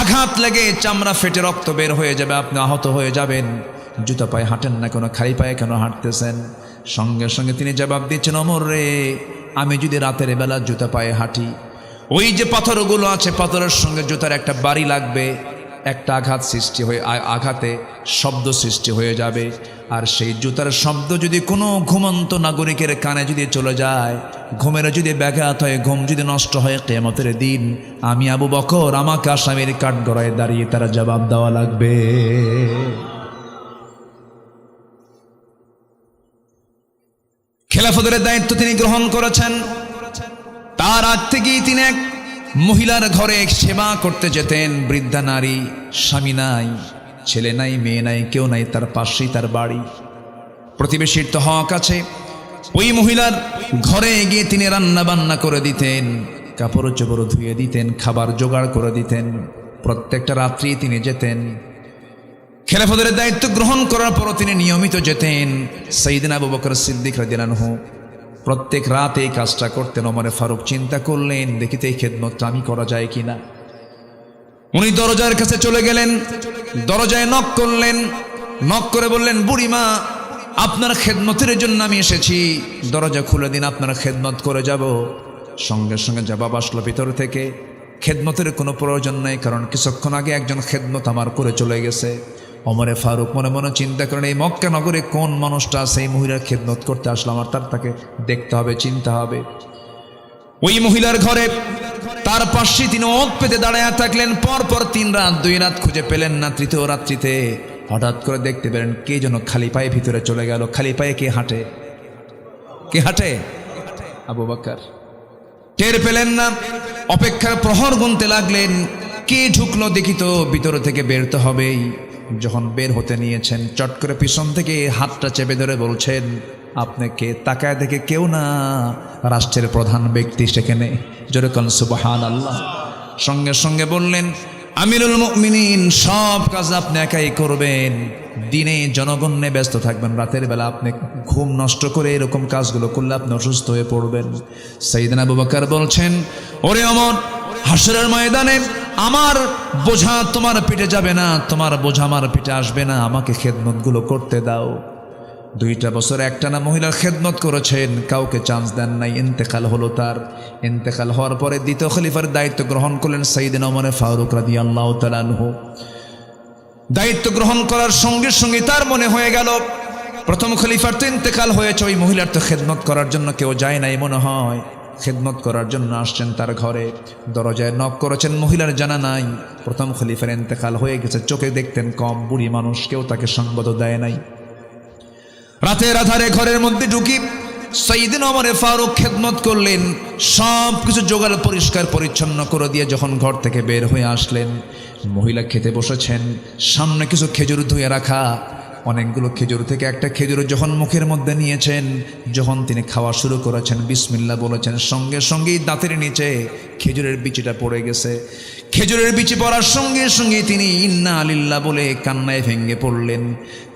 আঘাত লেগে চামড়া ফেটে রক্ত বের হয়ে যাবে, আপনি আহত হয়ে যাবেন। জুতা পায়ে হাঁটেন না কেন? খালি পায়ে কেন হাঁটতেছেন? সঙ্গে সঙ্গে তিনি জবাব দিচ্ছেন, ওমর রে, আমি যদি রাতের বেলা জুতা পায়ে হাঁটি, ওই যে পাথরগুলো আছে, পাথরের সঙ্গে জুতার একটা বাড়ি লাগবে, একটা আঘাত সৃষ্টি হয়ে, আঘাতে শব্দ সৃষ্টি হয়ে যাবে। আর সেই জুতার শব্দ যদি কোনো ঘুমন্ত নাগরিকের কানে যদি চলে যায়, ঘুমের যদি ব্যাঘাত হয়, ঘুম যদি নষ্ট হয়, কিয়ামতের দিন আমি আবু বকর, আমাকে আসামির কাঠগড়ায় দাঁড়িয়ে তারা জবাব দেওয়া লাগবে। খেলাফতের দায়িত্ব তিনি গ্রহণ করেছেন। তার আগ থেকেই তিনি এক মহিলার ঘরে সেবা করতে যেতেন। বৃদ্ধা নারী, স্বামী নাই, ছেলে নাই, মেয়ে নাই, কেউ নাই, তার পাশেই তার বাড়ি। প্রতিবেশীর তো হক আছে। ওই মহিলার ঘরে গিয়ে তিনি রান্না বান্না করে দিতেন, কাপড় চোপড় ধুয়ে দিতেন, খাবার জোগাড় করে দিতেন। প্রত্যেকটা রাত্রি তিনি যেতেন। খেলাফতের দায়িত্ব গ্রহণ করার পর তিনি নিয়মিত যেতেন। সাইয়েদনা আবু বকর সিদ্দিক রাদিয়াল্লাহু আনহু প্রত্যেক রাতে এই কাজটা করতেন। ওমর ফারুক চিন্তা করলেন, দেখিতে এই খেদমতটা আমি করা যায় কিনা। উনি দরজার কাছে চলে গেলেন, দরজায় নক করলেন, নক করে বললেন, বুড়িমা, আপনার খেদমতের জন্য আমি এসেছি, দরজা খুলে দিন, আপনার খেদমত করে যাব। সঙ্গে সঙ্গে জবাব আসলো ভিতর থেকে, খেদমতের কোনো প্রয়োজন নেই, কারণ কিছুক্ষণ আগে একজন খেদমত আমার করে চলে গেছে। ওমরে ফারুক মনে মনে চিন্তা করেন, এই মক্কা নগরে কোন মানুষটা আছে এই মহিলার খেদমত করতে আসলাম, আর তাকে দেখতে হবে, চিন্তা হবে। ওই মহিলার ঘরে তার পাশে তিনি ওঁত পেতে দাঁড়ায় থাকলেন। পরপর 3 রাত 2 রাত খুঁজে পেলেন না। তৃতীয় রাত্রিতে হঠাৎ করে দেখতে পেলেন কে যেন খালি পায়ে ভিতরে চলে গেল। খালি পায়ে কে হাঁটে? কে হাঁটে? আবু বকর। টের পেলেন না, অপেক্ষার প্রহর গুনতে লাগলেন। কে ঢুকলো দেখি তো, ভিতর থেকে বেরোতে হবেই। যখন বের হতে নিয়েছেন, চট করে পিছন থেকে হাতটা চেপে ধরে বলছেন, আপনি কে? তাকায় দেখে কেউ না, রাষ্ট্রের প্রধান ব্যক্তি সেখানে। যেরকম সুবহানাল্লাহ। সঙ্গে সঙ্গে বললেন, আমিরুল মুমিনিন, সব কাজ আপনি একাই করবেন, দিনে জনগণে ব্যস্ত থাকবেন, রাতের বেলা আপনি ঘুম নষ্ট করে এরকম কাজগুলো করলে আপনি অসুস্থ হয়ে পড়বেন। সাইয়েদনা আবু বকর বলছেন, ওরে ওমর, হাসরের ময়দানে আমার বোঝা তোমার পিঠে যাবে না, তোমার বোঝা আমার পিঠে আসবে না, আমাকে খেদমতগুলো করতে দাও। 2টা বছর একটানা মহিলার খেদমত করেছেন, কাউকে চান্স দেন নাই। ইন্তেকাল হলো তার। ইন্তেকাল হওয়ার পরে দ্বিতীয় খলিফার দায়িত্ব গ্রহণ করলেন সাইয়েদনা ওমর ফারুক রাদিয়াল্লাহু তাআলা আনহু। দায়িত্ব গ্রহণ করার সঙ্গে সঙ্গে তার মনে হয়ে গেল, প্রথম খলিফার তো ইন্তেকাল হয়েছে, ওই মহিলার তো খেদমত করার জন্য কেউ যায় নাই মনে হয়। খেদমত করার জন্য আসছেন তার ঘরে, দরজায় নক করেছেন, মহিলার জানা নাই। প্রথম খলিফার ইন্তেকাল হয়ে গেছে, চোখে দেখতেন কম, বুড়ি মানুষ, কেউ তাকে সঙ্গত দেয় নাই। রাতের আধারে ঘরের মধ্যে ঢুকি সাইয়েদনা ওমর ফারুক খেদমত করলেন। সব কিছু জোগাড় পরিষ্কার পরিচ্ছন্ন করে দিয়ে যখন ঘর থেকে বের হয়ে আসলেন, মহিলা খেতে বসেছেন, সামনে কিছু খেজুর ধুয়ে রাখা। অনেকগুলো খেজুর থেকে একটা খেজুর যখন মুখের মধ্যে নিয়েছেন, যখন তিনি খাওয়া শুরু করেছেন, বিসমিল্লাহ বলেছেন, সঙ্গে সঙ্গেই দাঁতের নিচে খেজুরের বিচিটা পড়ে গেছে। খেজুরের বিচি পড়ার সঙ্গে সঙ্গে তিনি ইন্না লিল্লাহ বলে কান্নায় ভেঙ্গে পড়লেন।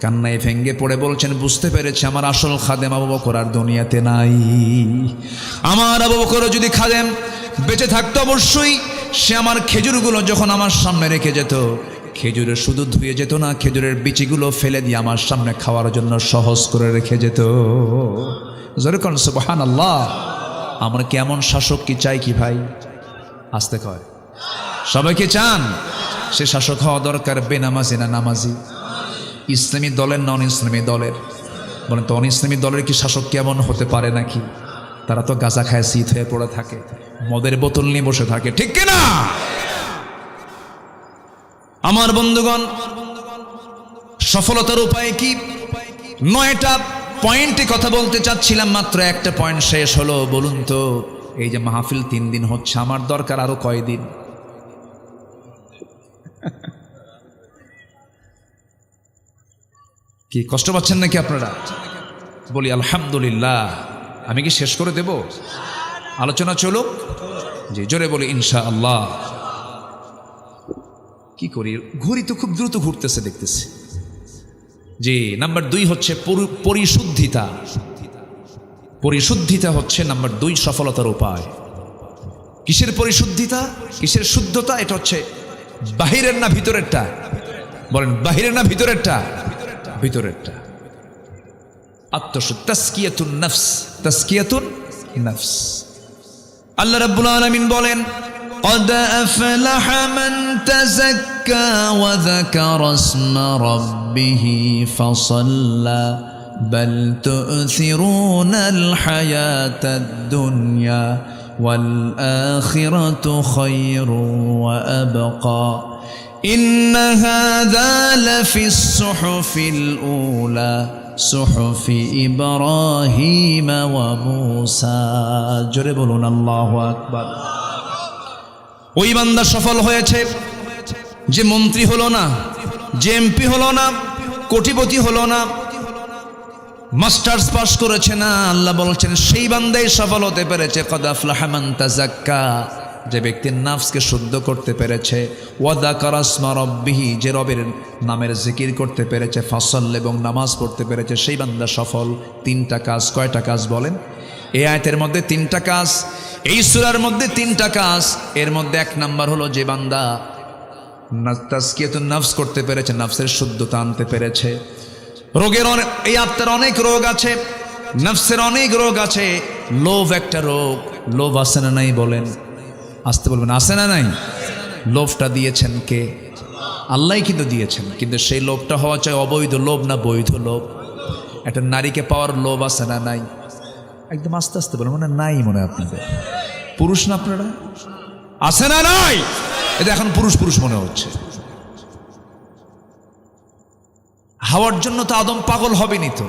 কান্নায় ভেঙ্গে পড়ে বলছেন, বুঝতে পেরেছি আমার আসল খাদেম আবু বকর আর দুনিয়াতে নাই। আমার আবু বকর যদি খাদেম বেঁচে থাকতো, অবশ্যই সে আমার খেজুরগুলো যখন আমার সামনে রেখে যেত, খেজুরের শুধু ধুয়ে যেত না, খেজুরের বিচিগুলো ফেলে দিয়ে আমার সামনে খাওয়ার জন্য সহজ করে রেখে যেত। যেরকম সুবহানাল্লাহ। আমরা কেমন শাসক কি চাই কি ভাই? আসতে কয় সবাইকে চান? সে শাসক হওয়া দরকার বেনামাজি না নামাজি? ইসলামী দলের নন ইসলামী দলের? বলেন তো, অন ইসলামী দলের কি শাসক কেমন হতে পারে নাকি? তারা তো গাঁজা খায়, শীত হয়ে পড়ে থাকে, মদের বোতল নিয়ে বসে থাকে, ঠিক কিনা? আমার বন্ধুগণ, সফলতার উপায় কি? 9টা পয়েন্টে কথা বলতে চাচ্ছিলাম, মাত্র একটা পয়েন্ট শেষ হলো। বলুন তো, এই যে মাহফিল 3 দিন হচ্ছে, আমার দরকার আরো কয়দিন? কি কষ্ট পাচ্ছেন নাকি আপনারা? বলি আলহামদুলিল্লাহ। আমি কি শেষ করে দেব? আলোচনা চলুক। জি, জোরে বলি ইনশাআল্লাহ। কি করি, ঘড়ি তো খুব দ্রুত ঘুরতেছে দেখতেছি। জি, নাম্বার 2 হচ্ছে পরিশুদ্ধিতা। পরিশুদ্ধিতা হচ্ছে নাম্বার 2 সফলতার উপায়। কিসের পরিশুদ্ধিতা, কিসের শুদ্ধতা? এটা হচ্ছে বাহিরের না ভিতরেরটা? বলেন, বাহিরের না ভিতরেরটা? ভিতরেরটা। আত্মশুদ্ধি, তাসকিয়াতুন নফস, তাসকিয়াতুন নফস। আল্লাহ রাব্বুল আলামিন বলেন, قد أفلح من تزكى وذكر اسم ربه فصلى بل تؤثرون الحياة الدنيا والآخرة خير وأبقى إن هذا لفي الصحف الأولى صحف إبراهيم وموسى جربون الله أكبر। ওই বান্দা সফল হয়েছে যে মন্ত্রী হলো না, যে এমপি হলো না, কোটিপতি হলো না, মাস্টার্স পাস করেছে না। আল্লাহ বলছেন সেই বান্দাই সফল হতে পেরেছে। কদ আফলাহা মান তাযাক্কা, যে ব্যক্তি নাফসকে শুদ্ধ করতে পেরেছে। ওয়া যাকারা ইসমা রাব্বিহি, যে রবের নামের জিকির করতে পেরেছে। ফাসাল্লা, এবং নামাজ পড়তে পেরেছে, সেই বান্দা সফল। 3টা কাজ। কয়টা কাজ বলেন? এই আয়াতের মধ্যে 3টা কাজ, এই সূরার মধ্যে 3টা কাজ। এর মধ্যে 1 নাম্বার হলো যে বান্দা তাজকিয়াতুন নফস করতে পেরেছে, নফসের শুদ্ধতা আনতে পেরেছে। রোগের এই আত্মার অনেক রোগ আছে, নফসের অনেক রোগ আছে। লোভ একটা রোগ। লোভ আছে না নাই বলেন? আসতে বলবেন, আছে না নাই? লোভটা দিয়েছেন কে? আল্লাহই কিন্তু দিয়েছেন, কিন্তু সেই লোভটা হওয়া চাই অবৈধ লোভ না বৈধ লোভ? একটা নারীকে পাওয়ার লোভ আছে না নাই? একদম আস্তে আস্তে বলেন, মানে নাই মনে হয় আপনাদের? পুরুষ না আপনারা? আছে না নাই? এটা এখন পুরুষ পুরুষ মনে হচ্ছে। হাওয়ার জন্য তো আদম পাগল হবেনি তো।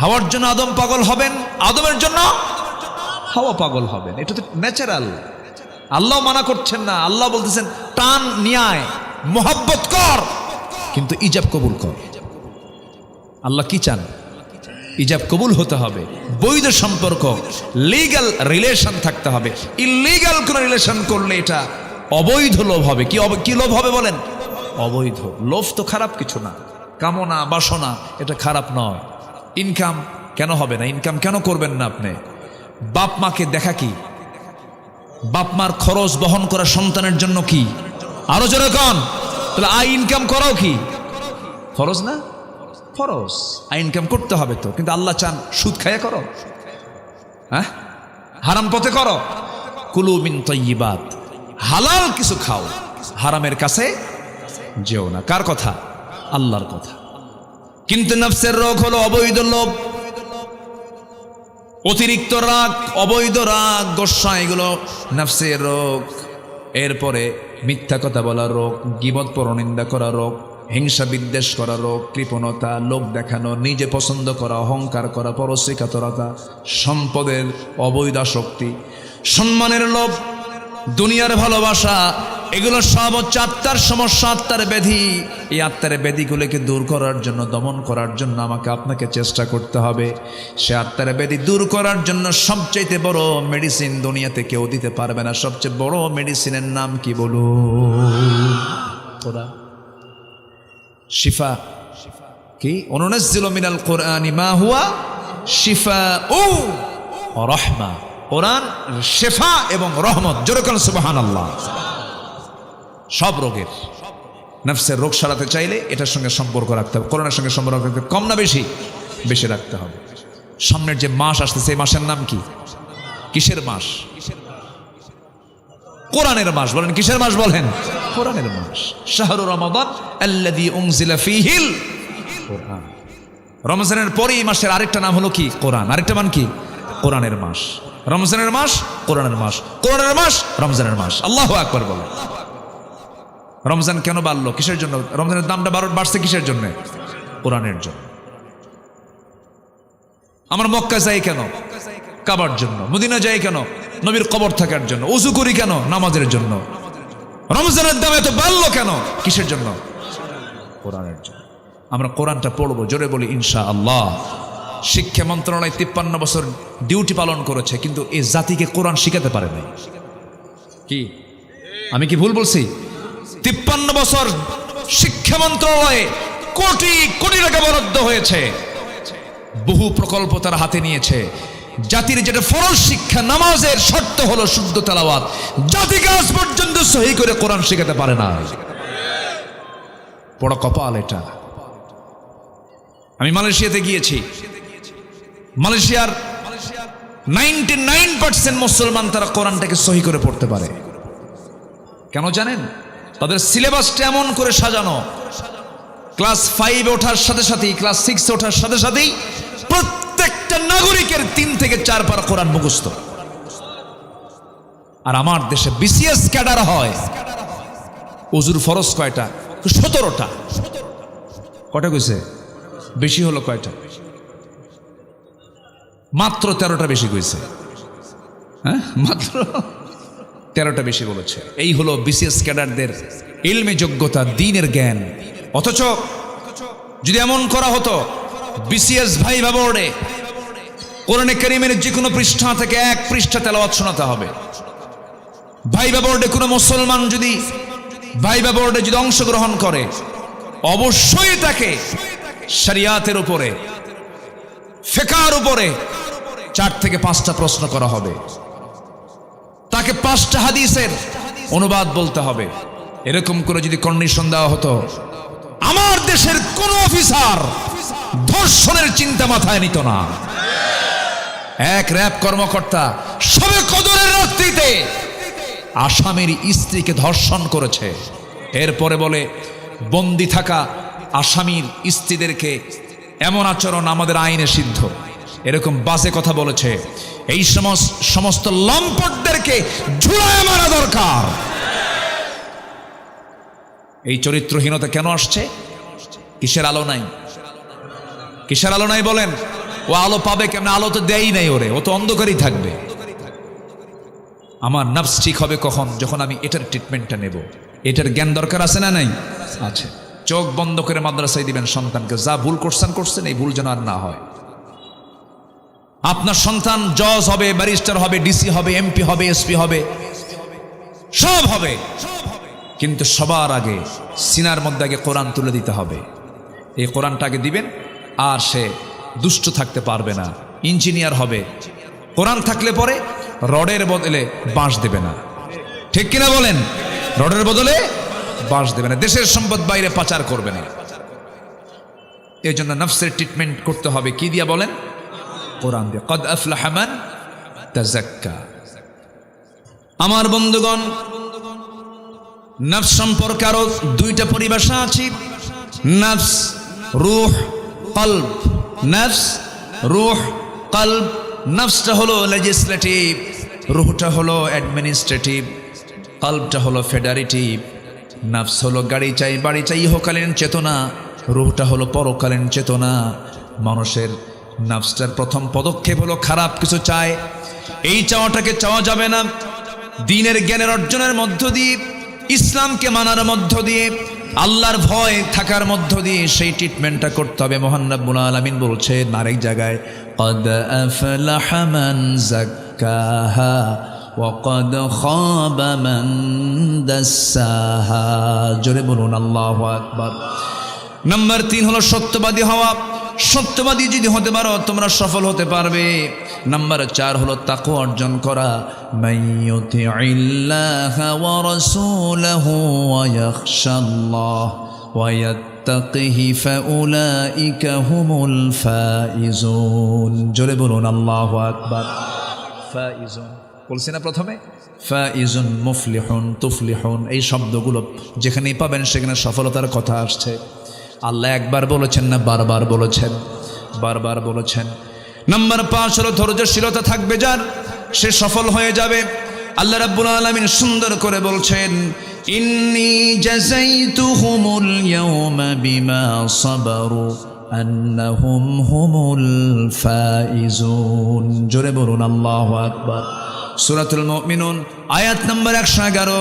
হাওয়ার জন্য আদম পাগল হবেন, আদমের জন্য হাওয়া পাগল হবেন। এটা তো ন্যাচারাল। আল্লাহ মানা করছেন না, আল্লাহ বলতেছেন টান নিয়ায় মোহাব্বত কর, কিন্তু ইজাব কবুল কর। আল্লাহ কি চান? ইজাব কবুল হতে হবে, বৈধ সম্পর্ক, লিগ্যাল রিলেশন থাকতে হবে। ইলিগ্যাল কোন রিলেশন করলে এটা অবৈধ লোভ হবে। কি লোভ হবে বলেন? অবৈধ লোভ। তো খারাপ কিছু না, কামনা বাসনা এটা খারাপ নয়। ইনকাম কেন হবে না? ইনকাম কেন করবেন না আপনি? বাপ মাকে দেখা কি? বাপ মার খরচ বহন করা সন্তানের জন্য কি? আরো জোরে কন। তাহলে আই ইনকাম করাও কি ফরজ না? ফরজ। আই ইনকাম করতে হবে তো, কিন্তু আল্লাহ চান সুদ খায়া করো, হ্যাঁ, হারাম পথে করো। কুলু মিন তাইয়্যিবাত, হালাল কিছু খাও, হারামের কাছে যেও না। কার কথা? আল্লাহর কথা। কিন্তু নফসের রোগ হলো অবৈধ লোভ, অতিরিক্ত রাগ, অবৈধ রাগ, গোসা, এগুলো নফসের রোগ। এরপরে মিথ্যা কথা বলা রোগ, গীবত পরনিন্দা করা রোগ, হিংসা বিদ্বেষ করা রোগ, কৃপণতা, লোক দেখানো, নিজে পছন্দ করা, অহংকার করা, পরশ্রীকাতরতা, সম্পদের অবৈধ শক্তি, সম্মানের লোভ, দুনিয়ার ভালোবাসা, এগুলো সব হচ্ছে আত্মার সমস্যা, আত্মার ব্যাধি। এই আত্মার ব্যাধিগুলোকে দূর করার জন্য, দমন করার জন্য আমাকে আপনাকে চেষ্টা করতে হবে। সে আত্মার ব্যাধি দূর করার জন্য সবচেয়ে বড় মেডিসিন দুনিয়াতে কেউ দিতে পারবে না। সবচেয়ে বড় মেডিসিনের নাম কি বলুন? কোরআন। শিফা কি? অনুনাজ্জিলু মিনাল কোরআনি মা হুয়া শিফাউ ওয়া রাহমা। কোরআন শিফা এবং রহমত। জোরে বলুন সুবহানাল্লাহ। সব রোগের, নফসের রোগ সারাতে চাইলে এটার সঙ্গে সম্পর্ক রাখতে হবে, কোরআনের সঙ্গে সম্পর্ক রাখতে হবে। কম না বেশি? বেশি রাখতে হবে। সামনের যে মাস আসতেছে, এই মাসের নাম কি? কিসের মাস? কোরআনের মাস। বলেন কিসের মাস? বলেন কোরআনের মাস। শাহরু রমাদান আল্লাযী উনজিলা ফীহিল কোরআন। রমজানের পরে এই মাসের আরেকটা নাম হলো কি? কোরআন। আরেকটা মান কি? কোরআনের মাস। রমজানের মাস, কোরআনের মাস, কোরআনের মাস, রমজানের মাস। আল্লাহু আকবার বলেন। রমজান কেন বাড়লো? কিসের জন্য? রমজানের দামটা বাড়ছে কিসের জন্য? কোরআনের জন্য। আমরা মক্কা যাই কেন? কাবার জন্য। মদিনা যাই কেন? নবীর কবর থাকার জন্য। ওযু করি কেন? নামাজের জন্য। রমজানের দাম এত বাড়লো কেন? কিসের জন্য? কোরআনের জন্য। আমরা কোরআনটা পড়বো, জোরে বলি ইনশাআল্লাহ। শিক্ষা মন্ত্রণালয় 53 বছর ডিউটি পালন করেছে, কিন্তু এই জাতিকে কোরআন শিখাতে পারে নাই। কি আমি কি ভুল বলছি? 53 বছর শিক্ষা মন্ত্রণালয়ে কোটি কোটি টাকা বরাদ্দ হয়েছে, বহু প্রকল্প তারা হাতে নিয়েছে। জাতির যেটা ফরজ শিক্ষা, নামাজের শর্ত হলো শুদ্ধ তেলাওয়াত, জাতিকে আজ পর্যন্ত সহি করে কোরআন শেখাতে পারে না। বড় কপাল এটা। আমি মালয়েশিয়াতে গিয়েছি। মালয়েশিয়ার 99% মুসলমান, তারা কোরআনটাকে সহি করে পড়তে পারে। কেন জানেন? তাদের সিলেবাসটা এমন করে সাজানো, ক্লাস 5 ওঠার সাথে সাথেই, ক্লাস 6 ওঠার সাথে সাথেই প্রত্যেকটা নাগরিকের 3 থেকে 4 পারা কোরআন মুখস্থ। আর আমার দেশে বিসিএস ক্যাডার হয়। ওযুর ফরজ কয়টা? 17টা। কয়টা কইছে? বেশি হলো কয়টা? মাত্র 13টা বেশি কইছে। হ্যাঁ, মাত্র 13টা বেশি বলেছে। এই হলো বিসিএস ক্যাডারদের ইলমে যোগ্যতা, দ্বীনের জ্ঞান। অথচ যদি এমন করা হতো, বিসিএস ভাইভা বোর্ডে কোরআনে কারীমের যে কোনো পৃষ্ঠা থেকে 1 পৃষ্ঠা তেলাওয়াত শোনাতে হবে। ভাইভা বোর্ডে কোনো মুসলমান যদি ভাইভা বোর্ডে যদি অংশগ্রহণ করে, অবশ্যই তাকে শরিয়াতের উপরে, ফিকহের উপরে 4 থেকে 5টা প্রশ্ন করা হবে। তাকে 5টা হাদিসের অনুবাদ বলতে হবে। এরকম করে যদি কন্ডিশন দেওয়া হতো, আমার দেশের কোন অফিসার ধর্ষণের চিন্তা মাথায় নিত না। এক র‍্যাব কর্মকর্তা সবে কদরের রাত্রিতে আসামির স্ত্রীকে ধর্ষণ করেছে। এরপরে বলে বন্দি থাকা আসামির স্ত্রীদেরকে এমন আচরণ আমাদের আইনে সিদ্ধ, এরকম বাজে কথা বলেছে। এই সমস্ত লম্পটদেরকে ঝুলায় মারা দরকার। এই চরিত্রহীনতা কেন আসছে? কিসের আলো নাই? কিসের আলো নাই বলেন? ও আলো পাবে কেমন? আলো তো দেয়ই নাই ওরে, ও তো অন্ধকারই থাকবে। আমার নফস ঠিক হবে কখন? যখন আমি এটার ট্রিটমেন্টটা নেব। এটার জ্ঞান দরকার আছে না নাই? আছে। চোখ বন্ধ করে মাদ্রাসায় দিবেন সন্তানকে, যা ভুল করছেন, এই ভুল যেন আর না হয়। আপনার সন্তান জজ হবে, ব্যারিস্টার হবে, ডিসি হবে, এমপি হবে, এসপি হবে, সব হবে, কিন্তু সবার আগে সিনার মধ্যে আগে কোরআন তুলে দিতে হবে। এই কোরআনটাকে দিবেন, আর সে দুষ্ট থাকতে পারবে না, ইঞ্জিনিয়ার হবে। কোরআন থাকলে পরে রডের বদলে বাঁশ দেবে না, ঠিক কিনা বলেন? রডের বদলে বাঁশ দেবে না, দেশের সম্পদ বাইরে পাচার করবে না। এই জন্য নফসের ট্রিটমেন্ট করতে হবে কি দিয়া বলেন? কোরআন দিয়ে। কদ আফলাহা মান তাযাক্কা। আমার বন্ধুগণ, নফস সম্পর্কে আরো দুইটা পরিভাষা আছে। নফস, রূহ, কলব। নফস, রূহ, কলব। নফসটা হলো লেজিসলেটিভ, রূহটা হলো অ্যাডমিনিস্ট্রেটিভ, কলবটা হলো ফেডারেটিভ। নফস হলো গাড়ি চাই বাড়ি চাই ইহকালীন চেতনা, রূহটা হলো পরকালীন চেতনা। মানুষের নফসটার প্রথম পদক্ষেপ হলো খারাপ কিছু চায়। এই চাওয়াটাকে চাওয়া যাবে না। দ্বীনের জ্ঞানের অর্জনের মধ্য দিয়ে, ইসলামকে মানার মধ্য দিয়ে, আল্লাহর ভয় থাকার মধ্য দিয়ে সেই ট্রিটমেন্টটা করতে হবে। মহান রব্বুল আলামিন বলছেন আরেক জায়গায়, قد أفلح من زكاها وقد خاب من دساها। জোরে বলুন আল্লাহু আকবার। নাম্বার 3 হলো সত্যবাদী হওয়া। সত্যবাদী যদি হতে পারো তোমরা সফল হতে পারবে। নাম্বার 4 হলো তাকওয়া অর্জন করা। মাইয়ুতিইল্লাহা ওয়া রাসূলাহু ওয়া ইয়াখশাল্লাহ ওয়া ইয়াত্তাকিহি ফাউলাইকা হুমুল ফাইজুন। জোরে বলুন আল্লাহু আকবার। ফাইজুন বলছি না প্রথমে? ফাইজুন, মুফলিহুন, তুফলিহুন, এই শব্দগুলো যেখানেই পাবেন সেখানে সফলতার কথা আসছে। আল্লাহ একবার বলেছেন না বারবার বলেছেন? বারবার বলেছেন। নাম্বার 5 হলো ধৈর্যশীলতা থাকবে যার, সে সফল হয়ে যাবে। আল্লাহ রাব্বুল আলামিন সুন্দর করে বলছেন, ইন্নী জাযাইতুহুমুল ইয়াওমা বিমা সাবারু আন্নাহুম হুমুল ফাইজুন। জোরে বলুন আল্লাহু আকবার। সূরাতুল মুমিনুন আয়াত নম্বর 111।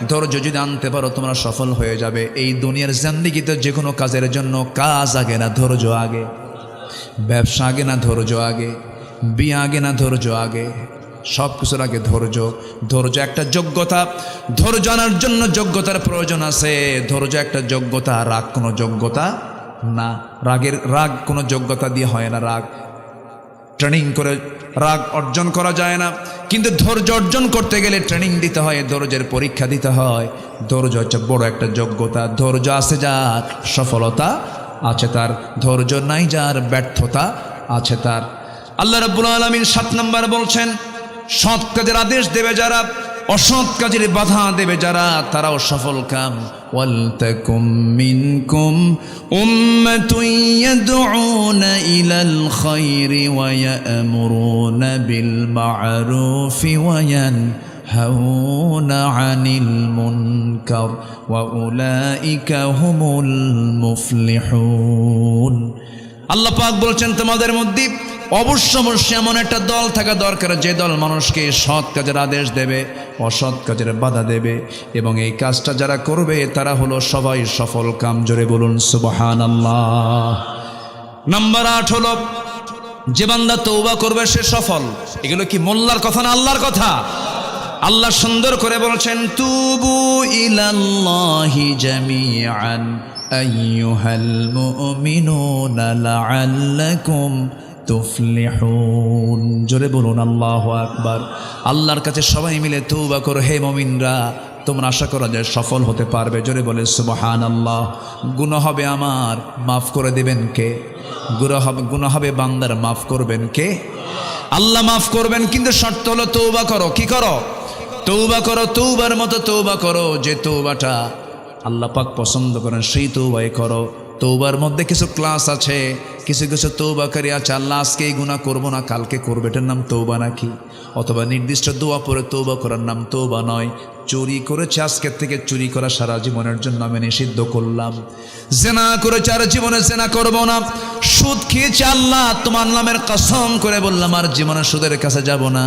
ধৈর্য যদি আনতে পারো তোমরা সফল হয়ে যাবে। এই দুনিয়ার জিন্দেগিতে যে কোনো কাজের জন্য কাজ আগে না ধৈর্য আগে, ব্যবসা আগে না ধৈর্য আগে, বিয়ে আগে না ধৈর্য আগে, সব কিছুর আগে ধৈর্য। ধৈর্য একটা যোগ্যতা। ধৈর্য আনার জন্য যোগ্যতার প্রয়োজন আছে। ধৈর্য একটা যোগ্যতা, রাগ কোনো যোগ্যতা না। রাগ কোনো যোগ্যতা দিয়ে হয় না। রাগ ট্রেনিং করে রাগ অর্জন করা যায় না, কিন্তু ধৈর্য অর্জন করতে গেলে ট্রেনিং দিতে হয়, ধৈর্যের পরীক্ষা দিতে হয়। ধৈর্য হচ্ছে বড় একটা যোগ্যতা। ধৈর্য আছে যার সফলতা আছে তার, ধৈর্য নাই যার ব্যর্থতা আছে তার। আল্লাহ রাব্বুল আলামিন 7 নম্বর বলছেন, সৎ কাজের আদেশ দেবে যারা, অসৎ কাজের বাধা দেবে যারা, তারাও সফল কাম। ওয়ালতাকুম মিনকুম উম্মাতুন ইয়াদউনা ইলাল খায়রি ওয়া ইয়া'মুরুনা বিল মা'রুফি ওয়া ইয়ানহাউনা আনিল মুনকার ওয়া উলাইকা হুমুল মুফলিহুন। আল্লাহ পাক বলছেন, তোমাদের মধ্যে অবশ্যই এমন একটা দল থাকা দরকার যে দল মানুষকে সৎ কাজের আদেশ দেবে, অসৎ কাজের বাধা দেবে, এবং এই কাজটা যারা করবে তারা হলো সবাই সফল কাম। জোরে বলুন সুবহানাল্লাহ। নাম্বার 8 হলো যে বান্দা তওবা করবে সে সফল। এগুলো কি মোল্লার কথা না আল্লাহর কথা? আল্লাহ সুন্দর করে বলছেন, তুবু ইলাল্লাহি জামিআন আইয়ুহাল মুমিনুনা লাআল্লাকুম তুফলিহুন। জোরে বলুন আল্লাহু আকবার। আল্লাহর কাছে সবাই মিলে তওবা করো হে মুমিনরা, তোমরা আশা করো যে সফল হতে পারবে। জোরে বলে সুবহানাল্লাহ। গুনাহ হবে আমার, মাফ করে দিবেন কে? গুনাহ হবে বান্দার, মাফ করবেন কে? আল্লাহ মাফ করবেন, কিন্তু শর্ত হলো তওবা করো। কি করো? তৌবা করো, তৌবার মতো তৌবা করো, যে তৌবাটা আল্লাহ পাক পছন্দ করেন সেই তৌবাই করো। তৌবার মধ্যে কিছু ক্লাস আছে, কিছু কিছু তৌবাকারী আছে, আল্লাহ আজকে এই গুনাহ করবো না কালকে করবে, এটার নাম তৌবা নাকি? অথবা নির্দিষ্ট দোয়া পড়ে তৌবা করার নাম তৌবা নয়। চুরি করেছে, আজকের থেকে চুরি করা সারা জীবনের জন্য আমি নিষিদ্ধ করলাম। জেনা করেছে, আর জীবনে জেনা করব না। সুদ খেয়েছে, আল্লাহ তোমার নামের কসম করে বললাম আর জীবনে সুদের কাছে যাব না,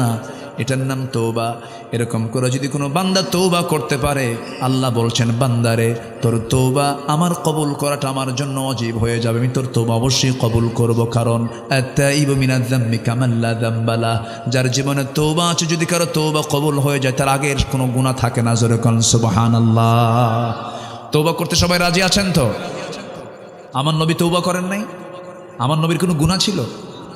এটার নাম তৌবা। এরকম করে যদি কোনো বান্দা তৌবা করতে পারে, আল্লাহ বলছেন বান্দারে তোর তৌবা আমার কবুল করাটা আমার জন্য ওয়াজিব হয়ে যাবে, আমি তোর তৌবা অবশ্যই কবুল করব। কারণ আত-তাইবু মিনায যামবি কামান লা যামবা লাহ, যার জীবনে তৌবা আছে যদি কারো তৌবা কবুল হয়ে যায় তার আগের কোনো গুনাহ থাকে না। জোরে কোন সুবহানাল্লাহ। তৌবা করতে সবাই রাজি আছেন তো? আমার নবী তৌবা করেন নাই? আমার নবীর কোনো গুনাহ ছিল?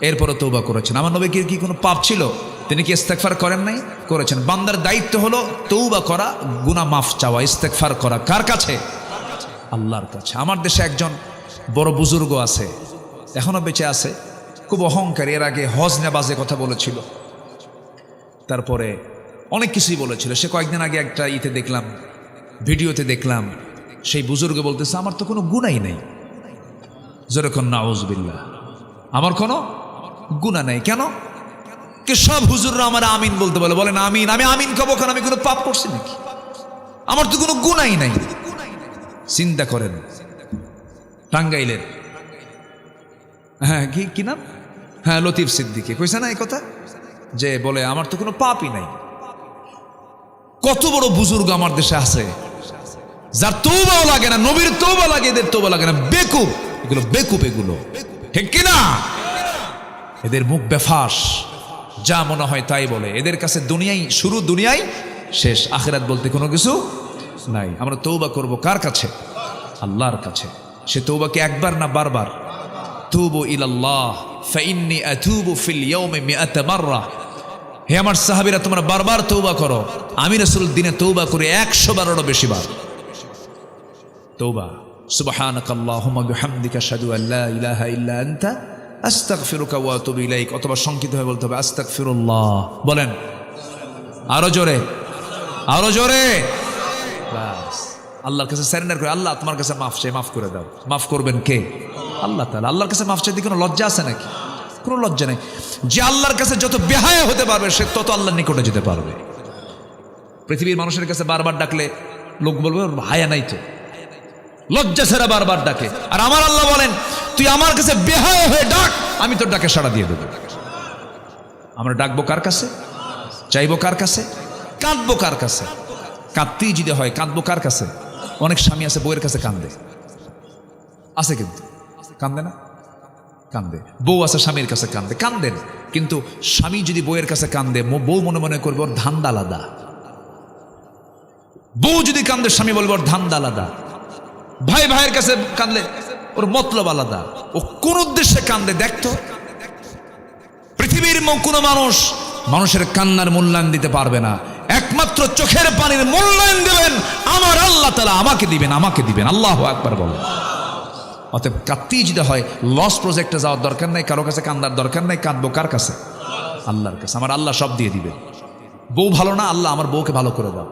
এরপরও তৌবা করেছেন। আমার নবীর কি কোনো পাপ ছিল? তিনি কি ইস্তেগফার করেন নাই? করেছেন। বান্দার দায়িত্ব হলো তৌবা করা, গুনাহ মাফ চাওয়া, ইস্তেগফার করা। কার কাছে? আল্লাহর কাছে। আমার দেশে একজন বড় বুজুর্গ আছে, এখনো বেঁচে আছে, খুব অহংকারী। এর আগে হজ নেবাজে কথা বলেছিল, তারপরে অনেক কিছুই বলেছিল। সে কয়েকদিন আগে একটা ইতে দেখলাম, ভিডিওতে দেখলাম, সেই বুজুর্গ বলতেছে আমার তো কোনো গুনাহই নেই। যেরকম নাউজুবিল্লাহ, আমার কোনো গুনাহ নেই। কেন? সব হুজুররা আমার আমিন বলতে বলে, বলেন আমিন। আমি আমিন কব কারণ আমি কোনো পাপ করছি নাকি? আমার তো কোনো গুনাহই নাই। চিন্তা করেন, টাঙ্গাইলের, হ্যাঁ কি নাম, হ্যাঁ লতিফ সিদ্দিকী কইছে না এই কথা, যে বলে আমার তো কোনো পাপই নাই। কত বড় বুজুর্গ আমার দেশে আছে যার তওবাও লাগে না, নবীর তওবা লাগে, এদের তওবা লাগে না। বেকুব এগুলো, বেকুব এগুলো, ঠিক কিনা? এদের মুখ বেফাস, যা মনে হয় তাই বলে। এদের কাছে দুনিয়াই শুরু, দুনিয়াই শেষ, আখিরাত বলতে কোনো কিছু নাই। আমরা তওবা করব কার কাছে? আল্লাহর কাছে। সে তওবা কি একবার না বারবার? তুবু ইলাল্লাহ ফাইন্নী আতুবু ফিল ইয়াউমি মিআতা মাররা। হে আমার সাহাবীরা, তোমরা বারবার তওবা করো, আমি রাসূল দিনে তওবা করি 100 বারেরও বেশি বার। তওবা। সুবহানাকাল্লাহুম্মা বিহামদিকা আশহাদু আল্লা ইলাহা ইল্লা আনতা আস্তাগফিরুকা ওয়া আতুবু ইলাইক। অথবা সংক্ষিপ্ত হয়ে বলতে হবে আস্তাগফিরুল্লাহ। বলেন আরো জোরে, আরো জোরে। বাস, আল্লাহর কাছে সারেন্ডার করে, আল্লাহ তোমার কাছে মাফ চাই, মাফ করে দাও। মাফ করবেন কে? আল্লাহ তাআলা। আল্লাহর কাছে মাফ চাইতে কোনো লজ্জা আছে নাকি? কোনো লজ্জা নেই। যে আল্লাহর কাছে যত বেহায়া হতে পারবে সে তত আল্লাহর নিকটে যেতে পারবে। পৃথিবীর মানুষের কাছে বারবার ডাকলে লোক বলবে হায়া নাই তো, লজ্জা ছাড়া বারবার ডাকে। আর আমার আল্লাহ বলেন তুই আমার কাছে বেহায়া হয়ে ডাক, আমি তোর ডাকে সাড়া দিয়ে দেবো। আমরা ডাকবো কার কাছে? চাইবো কার কাছে? কাঁদবো কার কাছে? কাঁদতেই যদি হয় কাঁদবো কার কাছে? অনেক স্বামী আছে বউয়ের কাছে কান্দে, আছে কিন্তু কান্দে না? কান্দে। বউ আছে স্বামীর কাছে কান্দে, কান্দেন। কিন্তু স্বামী যদি বউয়ের কাছে কান্দে, বউ মনে মনে করবে ওর ধান্দা আলাদা। বউ যদি কান্দে, স্বামী বলবে ওর ধান্দা আলাদা। ভাই ভাইয়ের কাছে কান্দলে ওর মতলব আলাদা। ও কোন উদ্দেশ্যে কান্দে দেখতো? পৃথিবীর কোনো মানুষ মানুষের কান্নার মূল্যায়ন দিতে পারবে না। একমাত্র চোখের পানির মূল্যায়ন দেবেন আমার আল্লাহ তাআলা, আমাকে দিবেন, আমাকে দিবেন। আল্লাহু আকবার বলেন। অতএব কাঁদতেই যদি হয়, লস প্রজেক্টে যাওয়ার দরকার নাই, কারো কাছে কান্দার দরকার নাই। কাঁদবো কার কাছে? আল্লাহর কাছে। আমার আল্লাহ সব দিয়ে দিবেন। বউ ভালো না, আল্লাহ আমার বউকে ভালো করে দাও।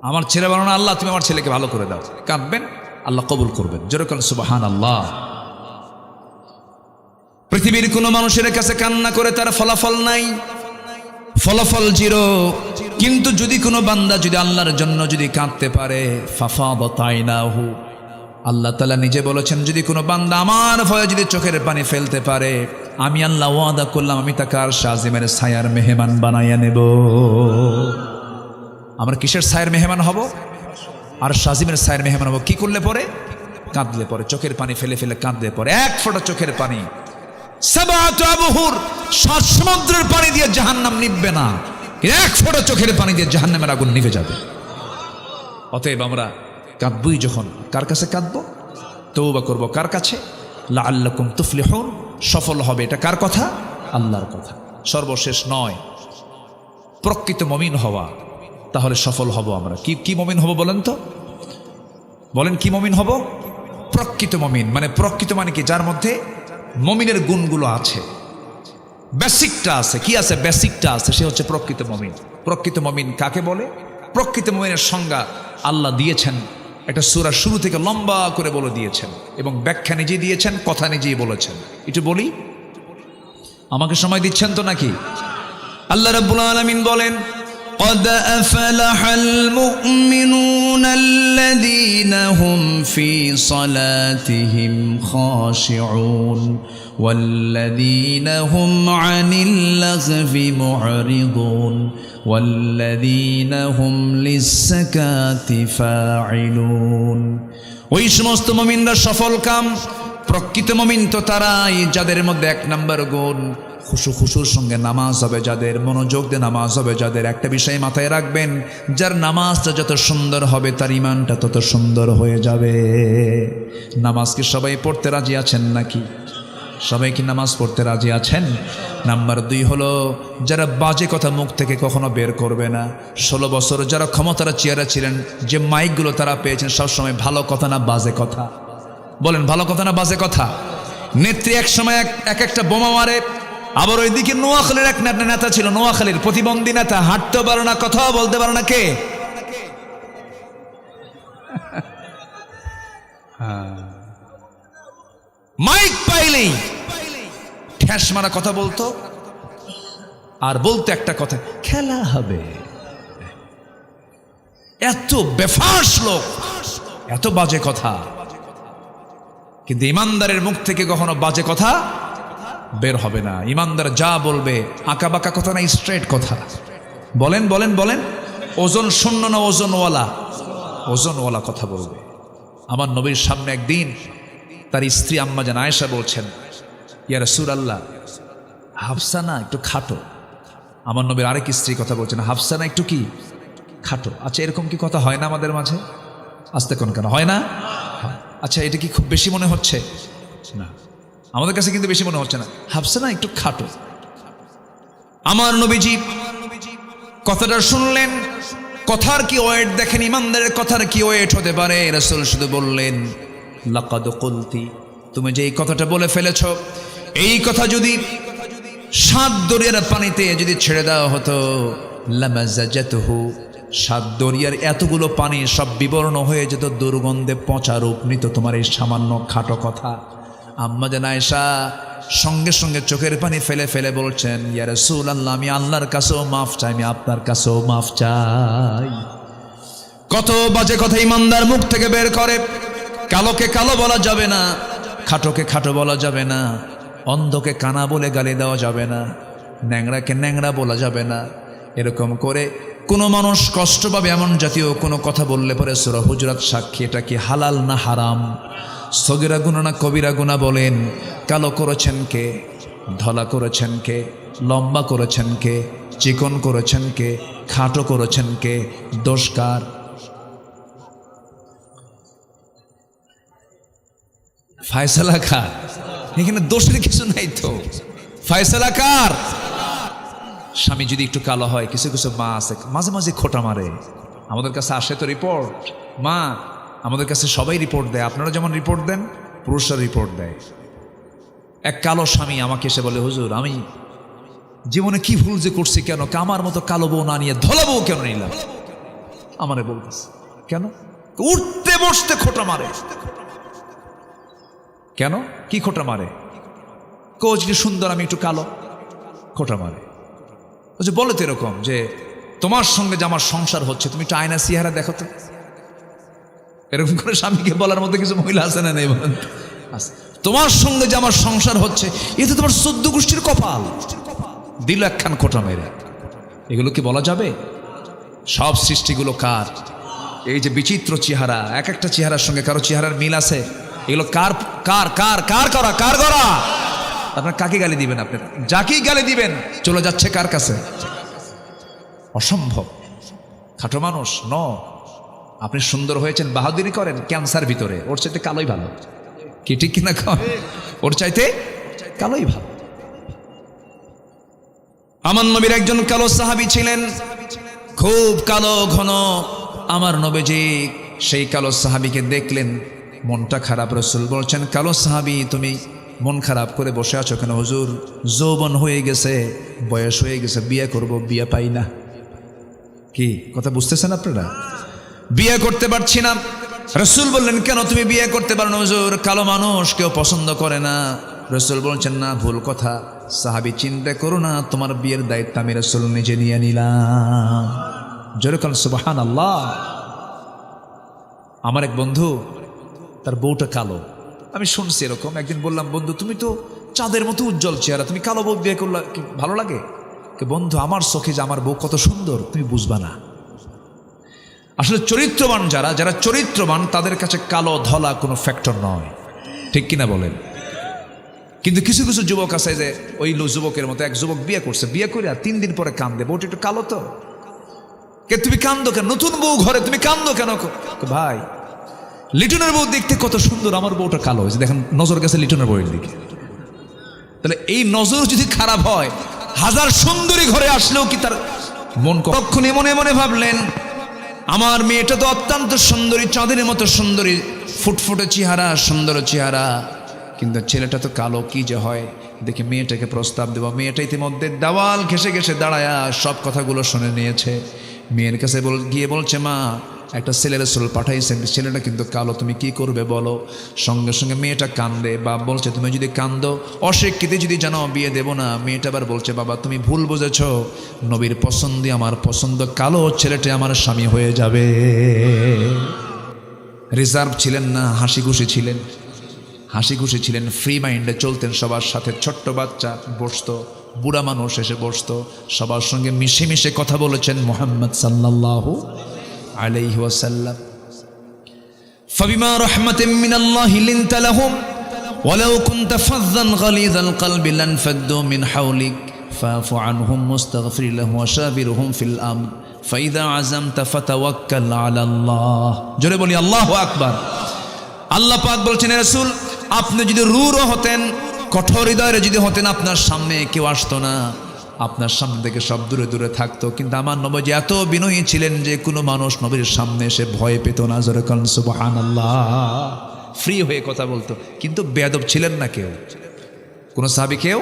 আমার ছেলে ভালো না, আল্লাহ তুমি আমার ছেলেকে ভালো করে দাও। কাঁদবেন, আল্লাহ কবুল করবেন। যেরকম সুবহানাল্লাহ। পৃথিবীর কোনো মানুষের কাছে কান্না করে তার ফলাফল নাই, ফলাফল জিরো। কিন্তু যদি কোনো বান্দা যদি আল্লাহর জন্য যদি কাঁদতে পারে, ফাফাদাত আইনাহু, আল্লাহ তাআলা নিজে বলেছেন যদি কোনো বান্দা আমার ভয়ে যদি চোখের পানি ফেলতে পারে, আমি আল্লাহ ওয়াদা করলাম আমি তাকে আরশ আজিমের ছায়ার মেহমান বানাইয়া নেব। আমরা কিসের ছায়ার মেহমান হব? আরশ আজিমের ছায়ার মেহমান হব। কি করলে পরে? কাঁদলে পরে, চোখের পানি ফেলে ফেলে কাঁদলে পরে। এক ফোঁটা চোখের পানি, সাবাতু আবহুর, 7 সমুদ্রের পানি দিয়ে জাহান্নাম নিভবে না, এক ফোঁটা চোখের পানি দিয়ে জাহান্নামের আগুন নিভে যাবে। অতএব আমরা কাঁদবই যখন, কার কাছে কাঁদবো? তওবা করব কার কাছে? লাআল্লাকুম তুফলিহুন, সফল হবে। এটা কার কথা? আল্লাহর কথা। সর্বশেষ নয়, প্রকৃত মুমিন হওয়া, তাহলে সফল হব আমরা। কি মুমিন হব বলেন তো? বলেন কি মুমিন হব? প্রকৃত মুমিন। মানে প্রকৃত মানে কি? যার মধ্যে মুমিনের গুণগুলো আছে, বেসিকটা আছে। কি আছে? বেসিকটা আছে, সে হচ্ছে প্রকৃত মুমিন। প্রকৃত মুমিন কাকে বলে? প্রকৃত মুমিনের সংজ্ঞা আল্লাহ দিয়েছেন, একটা সূরা শুরু থেকে লম্বা করে বলে দিয়েছেন এবং ব্যাখ্যা নিজেই দিয়েছেন, কথা নিজেই বলেছেন। একটু বলি, আমাকে সময় দিচ্ছেন তো নাকি? আল্লাহ রাব্বুল আলামিন বলেন, قد أفلح المؤمنون الذين هم في صلاتهم خاشعون والذين هم عن اللغو معرضون والذين هم للزكاة فاعلون। ওই সমস্ত মুমিনরা সফল কাম। প্রকৃত মুমিন তো তারাই যাদের মধ্যে এক নম্বর গুণ খুশুর সঙ্গে নামাজ হবে, যাদের মনোযোগ দিয়ে নামাজ হবে, যাদের একটা বিষয় মাথায় রাখবেন, যার নামাজটা যত সুন্দর হবে তার ইমানটা তত সুন্দর হয়ে যাবে। নামাজ কি সবাই পড়তে রাজি আছেন নাকি? সবাই কি নামাজ পড়তে রাজি আছেন? নাম্বার 2 হলো যারা বাজে কথা মুখ থেকে কখনো বের করবে না। 16 বছর যারা ক্ষমতার চেয়ারে ছিলেন, যে মাইকগুলো তারা পেয়েছেন, সবসময় ভালো কথা না বাজে কথা বলেন? ভালো কথা না বাজে কথা? নেত্রী এক সময় এক একটা বোমা মারে। আবার ওইদিকে নোয়াখালীর এক নেতা ছিল, নোয়াখালীর প্রতিবন্ধী নেতা, হাঁটতেও পারো না, কথাও বলতে পারো না। কে? মাইক পাইলেই ঠ্যাস মারা কথা বলতো, আর বলতো একটা কথা, খেলা হবে। এত বেফাস লোক, এত বাজে কথা। কিন্তু ইমানদারের মুখ থেকে কখনো বাজে কথা বের হবে না। ইমানদার যা বলবে আঁকা বাঁকা কথা না, স্ট্রেট কথা। বলেন বলেন বলেন, ওজন শূন্য না ওজনওয়ালা? ওজনওয়ালা কথা বলবে। আমার নবীর সামনে একদিন তার স্ত্রী আম্মা জান আয়েশা বলছেন, ইয়া রাসূলুল্লাহ, হাফসা না একটু খাটো। আমার নবীর আরেক স্ত্রী কথা বলছেন, হাফসা না একটু কি খাটো। আচ্ছা, এরকম কি কথা হয় না আমাদের মাঝে? আস্তে কোন কেন হয় না? আচ্ছা, এটা কি খুব বেশি মনে হচ্ছে? না, আমাদের কাছে কিন্তু বেশি মনে হচ্ছে না। হাফসা না একটু খাটো। আমার নবীজি কথাটা শুনলেন, কথার কি ওয়েট দেখেন, ইমানদারের কথার কি ওয়েট হতে পারে। রাসূল শুধু বললেন, লাকাদ কুলতি, তুমি যে এই কথাটা বলে ফেলেছ, এই কথা যদি 7 দরিয়ার পানিতে যদি ছেড়ে দেওয়া হতো, লামাজাজাতহু, 7 দরিয়ার এতগুলো পানি সব বিবর্ণ হয়ে যেত, দুর্গন্ধে পচা রূপ নিত তোমার এই সামান্য খাটো কথা। আম্মা জান আয়েশা সঙ্গে সঙ্গে চোখের পানি ফেলে ফেলে বলছেন, ইয়া রাসূলুল্লাহ, আমি আল্লাহর কাছেও মাফ চাই, আমি আপনার কাছেও মাফ চাই। কত বাজে কথা ইমানদার মুখ থেকে বের করে। কালোকে কালো বলা যাবে না, খাটোকে খাটো বলা যাবে না, অন্ধকে কানা বলে গালি দেওয়া যাবে না, ন্যাংরাকে ন্যাংরা বলা যাবে না। এরকম করে কোনো মানুষ কষ্ট পাবে এমন জাতীয় কোনো কথা বললে পরে সূরা হুজুরাত সাক্ষী, এটা কি হালাল না হারাম, সগীরা গুনাহ না কবিরা গুনাহ। বলেন, কালো করেছেন কে, ধলা করেছেন কে, লম্বা করেছেন কে, চিকন করেছেন কে, খাটো করেছেন কে, দোষ কার? ফায়সালা কার? এখানে দোষের কিছু নাই তো, ফায়সালা কার? স্বামী যদি একটু কালো হয়, কিছু কিছু মা আছে মাঝে মাঝে খোটা মারে। আমাদের কাছে আসে তো রিপোর্ট, মা আমাদের কাছে সবাই রিপোর্ট দেয়, আপনারা যেমন রিপোর্ট দেন, পুরুষরা রিপোর্ট দেয়। এক কালো স্বামী আমাকে এসে বলে, হুজুর, আমি জীবনে কি ভুল যে করছি, কেন আমার মতো কালো বউ না নিয়ে ধলা বউ কেন নিলাম? আমারে বলতেছে, কেন? উঠতে বসতে খোটা মারে। কেন? কি খোটা মারে? কোচ কি সুন্দর, আমি একটু কালো, খোটা মারে। বলে তো এরকম যে, তোমার সঙ্গে যে আমার সংসার হচ্ছে, তুমি একটু আয়না চেহারা দেখো তো। এরকম করে স্বামীকে বলার মধ্যে কিছু মহিলা আছে না? নেই? বলেন, তোমার সঙ্গে যে আমার সংসার হচ্ছে, এতে তোমার 14 গোষ্ঠীর কপাল। দিল একখান খোটা মেরে। এগুলো কি বলা যাবে? সব সৃষ্টিগুলো কার? এই যে বিচিত্র চেহারা, এক একটা চেহারার সঙ্গে কারো চেহারার মিল আছে, এগুলো কার কার কার কার করা, কার করা? আপনার কাকে গালি দিবেন? আপনি যাকেই গালি দিবেন চলে যাচ্ছে কার কাছে? অসম্ভব। খাটো মানুষ ন, আপনি সুন্দর হয়েছেন, বাহাদুরি করেন, ক্যান্সার ভিতরে, ওর চাইতে কালোই ভালো। কি ঠিক কিনা? ওর চাইতে কালোই ভালো। আমার নবীর একজন কালো সাহাবী ছিলেন, খুব কালো ঘন। আমার নবীজি সেই কালো সাহাবীকে দেখলেন, মনটা খারাপ। রাসূল বলছেন, কালো সাহাবী, তুমি মন খারাপ করে বসে আছো কেন? হুজুর, যৌবন হয়ে গেছে, বয়স হয়ে গেছে, বিয়ে করব, বিয়ে পাই না। কি কথা বুঝতেছেন আপনারা? বিয়ে করতে পারছি না। রাসূল বললেন কেন তুমি বিয়ে করতে পারো না হুজুর? কালো মানুষ কেউ পছন্দ করে না। রাসূল বলছেন না, ভুল কথা। সাহাবী, চিন্তা করো না, তোমার বিয়ের দায়িত্ব আমি রাসূল নিজে নিয়ে নিলাম। জোরে বলেন সুবহানাল্লাহ। আমার এক বন্ধু, তার বউটা কালো। আমি শুনছি এরকম। একদিন বললাম, বন্ধু তুমি তো চাঁদের মতো উজ্জ্বল চেহারা, তুমি কালো বউ বিয়ে করলা, কি ভালো লাগে? বন্ধু, আমার চোখে যে আমার বউ কত সুন্দর তুমি বুঝবা না। আসলে চরিত্রবান যারা চরিত্রবান তাদের কাছে কালো ধলা কোনো ফ্যাক্টর নয়, ঠিক কিনা বলেন? কিন্তু কিছু কিছু যুবক আছে যে ওই যুবকের মতো, এক যুবক বিয়ে করছে, বিয়ে করে আর 3 দিন পরে কান্দে, বউটা একটু কালো তো। তুমি কান্দো কেন? নতুন বউ ঘরে, তুমি কান্দো কেন? ভাই, লিটনের বউ দেখতে কত সুন্দর, আমার বউটা কালো হয়েছে, দেখেন নজর গেছে লিটনের বউয়ের দিকে। তাহলে এই নজর যদি খারাপ হয়, হাজার সুন্দরী ঘরে আসলেও কি তার মন? কখনই মনে মনে ভাবলেন আমার মেয়েটা তো অত্যন্ত সুন্দরী, চাঁদের মতো সুন্দরী, ফুটফুটে চেহারা, সুন্দর চেহারা, কিন্তু ছেলেটা তো কালো, কি যে হয়। দেখে মেয়েটাকে প্রস্তাব দেব। মেয়েটা ইতিমধ্যে দেওয়াল ঘেসে ঘেসে দাঁড়ায়া সব কথাগুলো শুনে নিয়েছে। মেয়ের কাছে গিয়ে বলছে, মা, একটা ছেলের রাসূল পাঠাইছেন, ছেলেটা কিন্তু কালো, তুমি কি করবে বলো? সঙ্গে সঙ্গে মেয়েটা কান্দে। বাপ বলছে, তুমি যদি কান্দো, অস্বীকৃতি যদি জানাও, বিয়ে দেব না। মেয়েটা আবার বলছে, বাবা তুমি ভুল বুঝেছ, নবীর পছন্দই আমার পছন্দ, কালো ছেলেটা আমার স্বামী হয়ে যাবে। রিজার্ভ ছিলেন না, হাসি খুশি ছিলেন, হাসি খুশি ছিলেন, ফ্রি মাইন্ডে চলতেন সবার সাথে। ছোট্ট বাচ্চা বসতো, বুড়া মানুষ এসে বসতো, সবার সঙ্গে মিশে মিশে কথা বলেছেন মুহাম্মদ সাল্লাল্লাহু আলাইহি ওয়াসাল্লাম। ফাবিমা রাহমাতিন মিনাল্লাহি লিনতা লাহুম ওয়ালাউ কুনতা ফাযযান গালিযাল কলবি লানফাদ্দু মিন হাওলিক ফাফু আনহুম মুস্তাগফির লাহুম ওয়াশাবিরহুম ফিল আমর ফাইযা আযামতা ফাতাওয়াক্কাল আলাল্লাহ। জোরে বলি আল্লাহু আকবার। আল্লাহ পাক বলছেন, রাসূল আপনি যদি রূঢ় হতেন, কঠোর হৃদয়ের যদি হতেন, আপনার সামনে কেউ আসতো না, আপনার সামনে থেকে সব দূরে দূরে থাকতো। কিন্তু আমার নবী এত বিনয়ী ছিলেন যে কোনো মানুষ নবীর সামনে এসে ভয় পেত না। জোরে বলেন সুবহানাল্লাহ। ফ্রি হয়ে কথা বলতো, কিন্তু বেয়াদব ছিলেন না কেউ, কোনো সাহাবী কেউ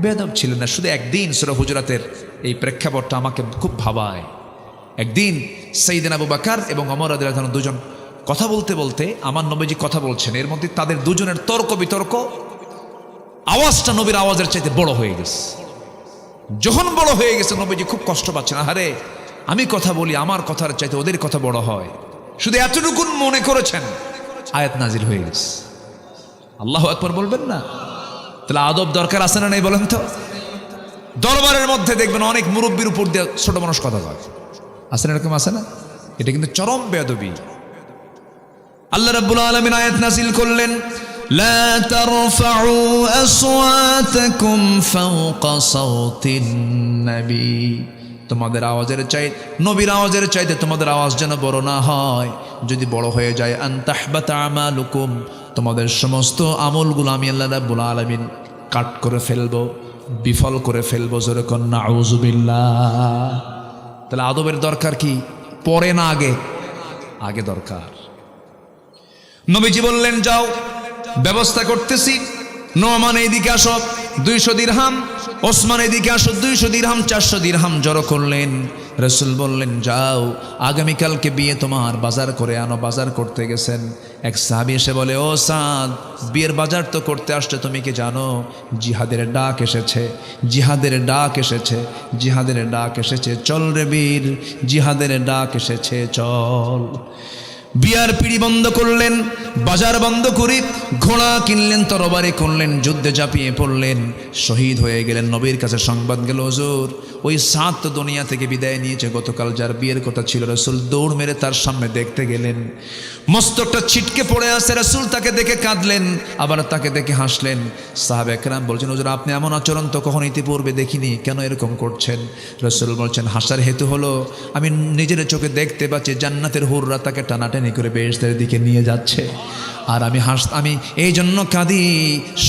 বেয়াদব ছিলেন না। শুধু একদিন সূরা হুজুরাতের এই প্রেক্ষাপটটা আমাকে খুব ভাবায়। একদিন সাইয়েদনা আবু বকর এবং ওমর রাদিয়াল্লাহু আনহু দুজন কথা বলতে বলতে, আমার নবীজি কথা বলছেন, এর মধ্যে তাদের দুজনের তর্ক বিতর্ক, আওয়াজটা নবীর আওয়াজের চাইতে বড় হয়ে গেছে। যখন বড় হয়ে গেছে, নবীজি খুব কষ্ট পাচ্ছেন, আরে আমি কথা বলি, আমার কথার চাইতে ওদের কথা বড় হয়। শুধু এতটুকু মনে করেছেন, আয়াত নাজিল হয়ে গেছে। আল্লাহু আকবার বলবেন না? তাহলে আদব দরকার আছে না নেই বলেন তো? দরবারের মধ্যে দেখবেন অনেক মুরব্বির উপর দিয়ে ছোট মানুষ কথা কয়, আছে না? এরকম আছে না? এটা কিন্তু চরম বেয়াদবি। আল্লাহ রাব্বুল আলামিন আয়াত নাযিল করলেন, লা তারফাউ আসওয়াতাকুম ফাওকা সাওতিন নবী। তোমাদের আওয়াজের চাইতে, নবীর আওয়াজের চাইতে তোমাদের আওয়াজ যেন বড় না হয়। যদি বড় হয়ে যায়, আন তাহবাতা আমালুকুম, তোমাদের সমস্ত আমলগুলো আমি আল্লাহ রাব্বুল আলামিন কাট করে ফেলবো, বিফল করে ফেলবো। জোরে কোন নাউযুবিল্লাহ। তাহলে আদবের দরকার কি? পরে না আগে? আগে দরকার। নবীজি বললেন, যাও ব্যবস্থা করতেছি, নোমান এইদিকে আসো 200 দিরহাম, ওসমান এইদিকে আসো 200 দিরহাম, 400 দিরহাম জড়ো করলেন। রাসূল বললেন, যাও আগামীকালকে বিয়ে তোমার বাজার করে আনো। বাজার করতে গেছেন, এক সাহাবী এসে বলে, ও সাদ, বিয়ের বাজার তো করতে আসছে, তুমি কি জানো জিহাদের ডাক এসেছে, জিহাদের ডাক এসেছে, জিহাদের ডাক এসেছে, চল রে বীর, জিহাদের ডাক এসেছে, চল। বিয়ার পিড়ি বন্ধ করলেন, বাজার বন্ধ করে ঘোড়া কিনলেন, তরবারি করলেন, যুদ্ধে ঝাঁপিয়ে পড়লেন, শহীদ হয়ে গেলেন। নবীর কাছে সংবাদ গেল, হুজুর ওই সাত তো দুনিয়া থেকে বিদায় নিয়েছে, গতকাল যার বিয়ের কথা ছিল। রাসূল দৌড় মেরে তার সামনে দেখতে গেলেন, মস্তকটা ছিটকে পড়ে আছে। রাসূল তাকে দেখে কাঁদলেন, আবার তাকে দেখে হাসলেন। সাহাবা কেরাম বলছেন, হুজুর আপনি এমন আচরণ তো কখনো ইতিপূর্বে দেখিনি, কেন এরকম করছেন? রাসূল বলছেন, হাসার হেতু হলো আমি নিজের চোখে দেখতে পাচ্ছি জান্নাতের হুররা তাকে টানাটানি করে বেহেশতের দিকে নিয়ে যাচ্ছে, আর আমি এই জন্য কাঁদি।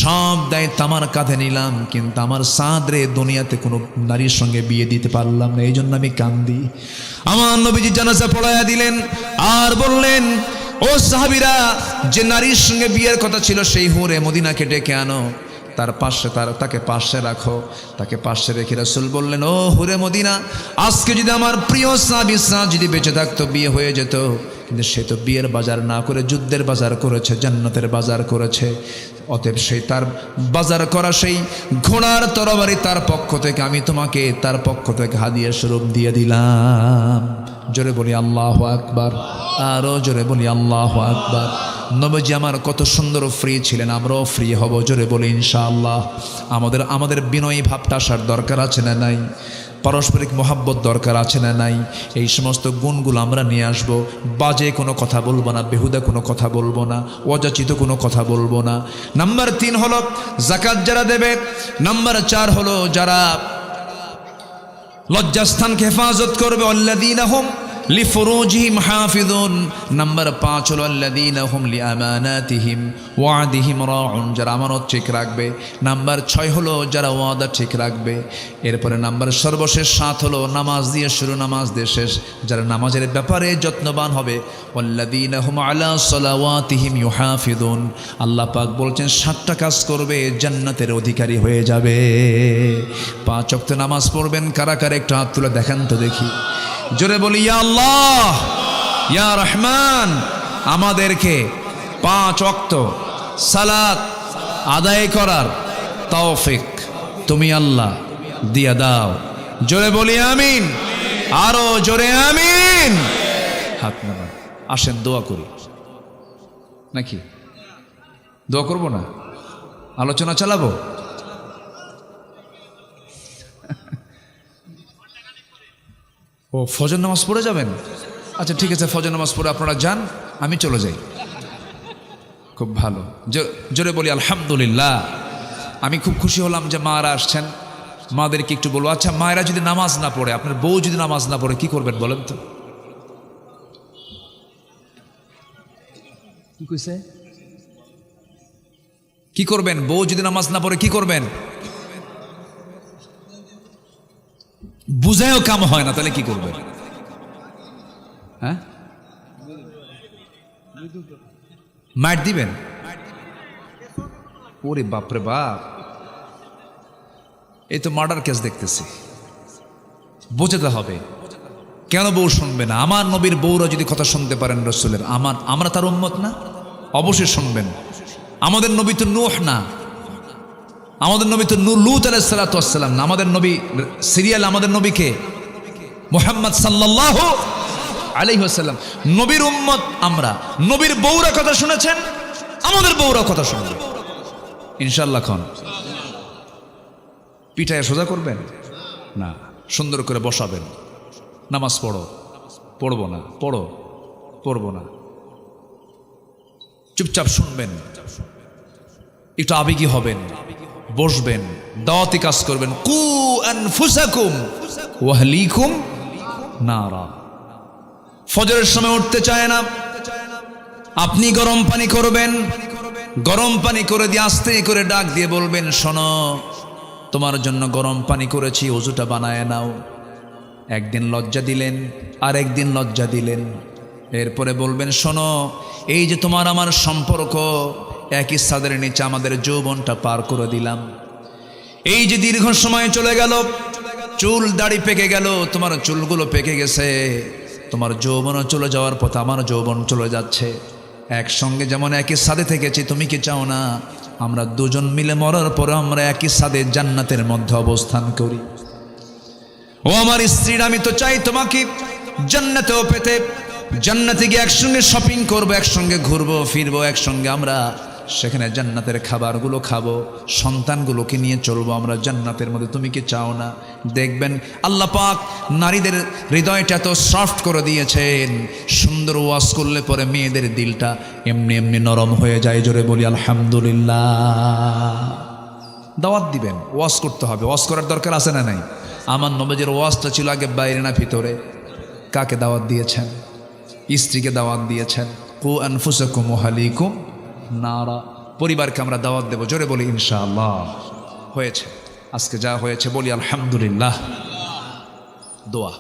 সব দায়িত্ব আমার কাঁধে নিলাম, কিন্তু আমার সাদরে দুনিয়াতে কোনো নারীর সঙ্গে বিয়ে দিতে পারলাম না, এই জন্য আমি কান্দি। আমার নবীজি জানাজা পড়ায়া দিলেন, আর বললেন, ও সাহাবীরা, যে নারীর সঙ্গে বিয়ের কথা ছিল সেই হুরে মদিনাকে ডেকে আনো। তার পাশে তাকে পাশে রাখো। তাকে পাশে রেখে রাসূল বললেন, ও হুরে মদিনা, আজকে যদি আমার প্রিয় সাহাবী সাদ যদি বেঁচে থাকতো বিয়ে হয়ে যেত, কিন্তু সে তো বিয়ের বাজার না করে যুদ্ধের বাজার করেছে, জান্নাতের বাজার করেছে। অতএব সেই তার বাজার করা সেই ঘোড়ার তরবারি তার পক্ষ থেকে আমি তোমাকে তার পক্ষ থেকে হাদিয়া স্বরূপ দিয়ে দিলাম। জোরে বলি আল্লাহু আকবার, আরো জোরে বলি আল্লাহু আকবার। নবীজি আমার কত সুন্দর ফ্রি ছিলেন, আমরাও ফ্রি হব। জোরে বলি ইনশাআল্লাহ। আমাদের বিনয়ী ভাবটা আসার দরকার আছে না নাই? পারস্পরিক মহাব্বত দরকার আছে না নাই? এই সমস্ত গুণগুলো আমরা নিয়ে আসব। বাজে কোনো কথা বলবো না, বেহুদা কোনো কথা বলবো না, অযাচিত কোনো কথা বলবো না। নাম্বার 3 হলো যাকাত যারা দেবে। নাম্বার 4 হলো যারা লজ্জাস্থানকে হেফাজত করবে, আল্লাযীনা হুম লিফুরুজিহিম হাফিজুন। নাম্বার 5 হলো আল্লাযীনা হুম লিআমানাতিহিম ওয়া'দিহিম রাউন, যারা আমানত ঠিক রাখবে। নাম্বার 6 হলো যারা ওয়াদা ঠিক রাখবে। এরপরে নাম্বার সর্বশেষ 7 হলো নামাজ দিয়ে শুরু, নামাজ দিয়ে শেষ, যারা নামাজের ব্যাপারে যত্নবান হবে। ওয়াল্লাযীনা হুম আলা সালাওয়াতিহিম ইউহাফিজুন। আল্লাহ পাক বলছেন 7টা কাজ করবে, জান্নাতের অধিকারী হয়ে যাবে। 5 ওয়াক্ত নামাজ পড়বেন কারা কারা একটু হাত তুলে দেখান তো দেখি। জোরে বলি ইয়া আল্লাহ ইয়া রহমান। আমাদেরকে 5 ওয়াক্ত সালাত আদায় করার তৌফিক তুমি আল্লাহ দিয়া দাও। জোরে বলি আমিন, আরো জোরে আমিন। হাত নামান, আসেন দোয়া করি। নাকি দোয়া করবো না, আলোচনা চালাবো? ও ফজর নামাজ পড়ে যাবেন? আচ্ছা ঠিক আছে, ফজর নামাজ পড়ে আপনারা যান, আমি চলে যাই। খুব ভালো, জোরে বলি আলহামদুলিল্লাহ। আমি খুব খুশি হলাম যে মারা আসছেন। মাদেরকে একটু বলবো, আচ্ছা মায়েরা যদি নামাজ না পড়ে, আপনার বউ যদি নামাজ না পড়ে কি করবেন বলেন তো? কি কইছে? কি করবেন? বউ যদি নামাজ না পড়ে কি করবেন? বুঝায়ও কাম হয় না, তাহলে কি করবেন? হ্যাঁ, মার দিবেন? ওরে বাপরে বাপ, এই তো মার্ডার কেস দেখতেছি। বোঝাতে হবে। কেন বউ শুনবে না? আমার নবীর বউরা যদি কথা শুনতে পারেন রাসূলের, আমরা তার উম্মত না? অবশ্যই শুনবেন। আমাদের নবী তো নূহ না, আমাদের নবী তো লূত আলাইহিস সালাতু ওয়াস সালাম না। আমাদের নবী সিরিয়াল, আমাদের নবীকে মুহাম্মদ সাল্লাল্লাহু আলাইহি ওয়াসাল্লাম, নবীর উম্মত আমরা। নবীর বউরা কথা শুনেছেন, আমাদের বউরা কথা শুনবে ইনশাআল্লাহ। খন পিঠায় সোজা করবেন না, সুন্দর করে বসাবেন। নামাজ পড়ো, পড়বো না, পড়বো না, চুপচাপ শুনবেন, একটু আবেগী হবেন, বসবেন, দাওয়াতি কাজ করবেন। কু আনফুসাকুম ওয়া আহলিকুম নারা। ফজরের সময় উঠতে চায় না, আপনি গরম পানি করবেন, গরম পানি করে দিয়ে আস্তে করে ডাক দিয়ে বলবেন, শোনো তোমার জন্য গরম পানি করেছি, ওযুটা বানায় নাও। একদিন লজ্জা দিলেন, আর একদিন লজ্জা দিলেন। এরপরে বলবেন, শোনো এই যে তোমার আমার সম্পর্ক, একই ছাদের নিচে আমাদের যৌবনটা পার করে দিলাম। এই যে দীর্ঘ সময় চলে গেল, চুল দাড়ি পেকে গেল, তোমার চুলগুলো পেকে গেছে, তোমার যৌবনও চলে যাওয়ার পথে আমার যৌবন চলে যাচ্ছে। একসঙ্গে যেমন একই ছাদে থেকেছি, তুমি কি চাও না আমরা দুজন মিলে মরার পরে আমরা একই ছাদে জান্নাতের মধ্যে অবস্থান করি? ও আমার স্ত্রীর, আমি তো চাই তোমাকে জান্নাতেও পেতে। জান্নাতে গিয়ে একসঙ্গে শপিং করবো, একসঙ্গে ঘুরবো ফিরবো, একসঙ্গে আমরা সেখানে জান্নাতের খাবারগুলো খাবো, সন্তানগুলোকে নিয়ে চলবো আমরা জান্নাতের মধ্যে। তুমি কি চাও না? দেখবেন আল্লাহ পাক নারীদের হৃদয়টা এত সফট করে দিয়েছেন, সুন্দর ওয়াজ করলে পরে মেয়েদের দিলটা এমনি এমনি নরম হয়ে যায়। জোরে বলি আলহামদুলিল্লাহ। দাওয়াত দিবেন, ওয়াজ করতে হবে। ওয়াজ করার দরকার আছে না নাই? আমার নবীর ওয়াজটা ছিল আগে বাইরে না ভিতরে। কাকে দাওয়াত দিয়েছেন? স্ত্রীকে দাওয়াত দিয়েছেন। কু আনফুসাকুম ওয়া আহলিকুম নারা। পরিবারকে আমরা দাওয়াত দেব। জোরে বলি ইনশাআল্লাহ। হয়েছে আজকে যা হয়েছে বলি আলহামদুলিল্লাহ। দোয়া।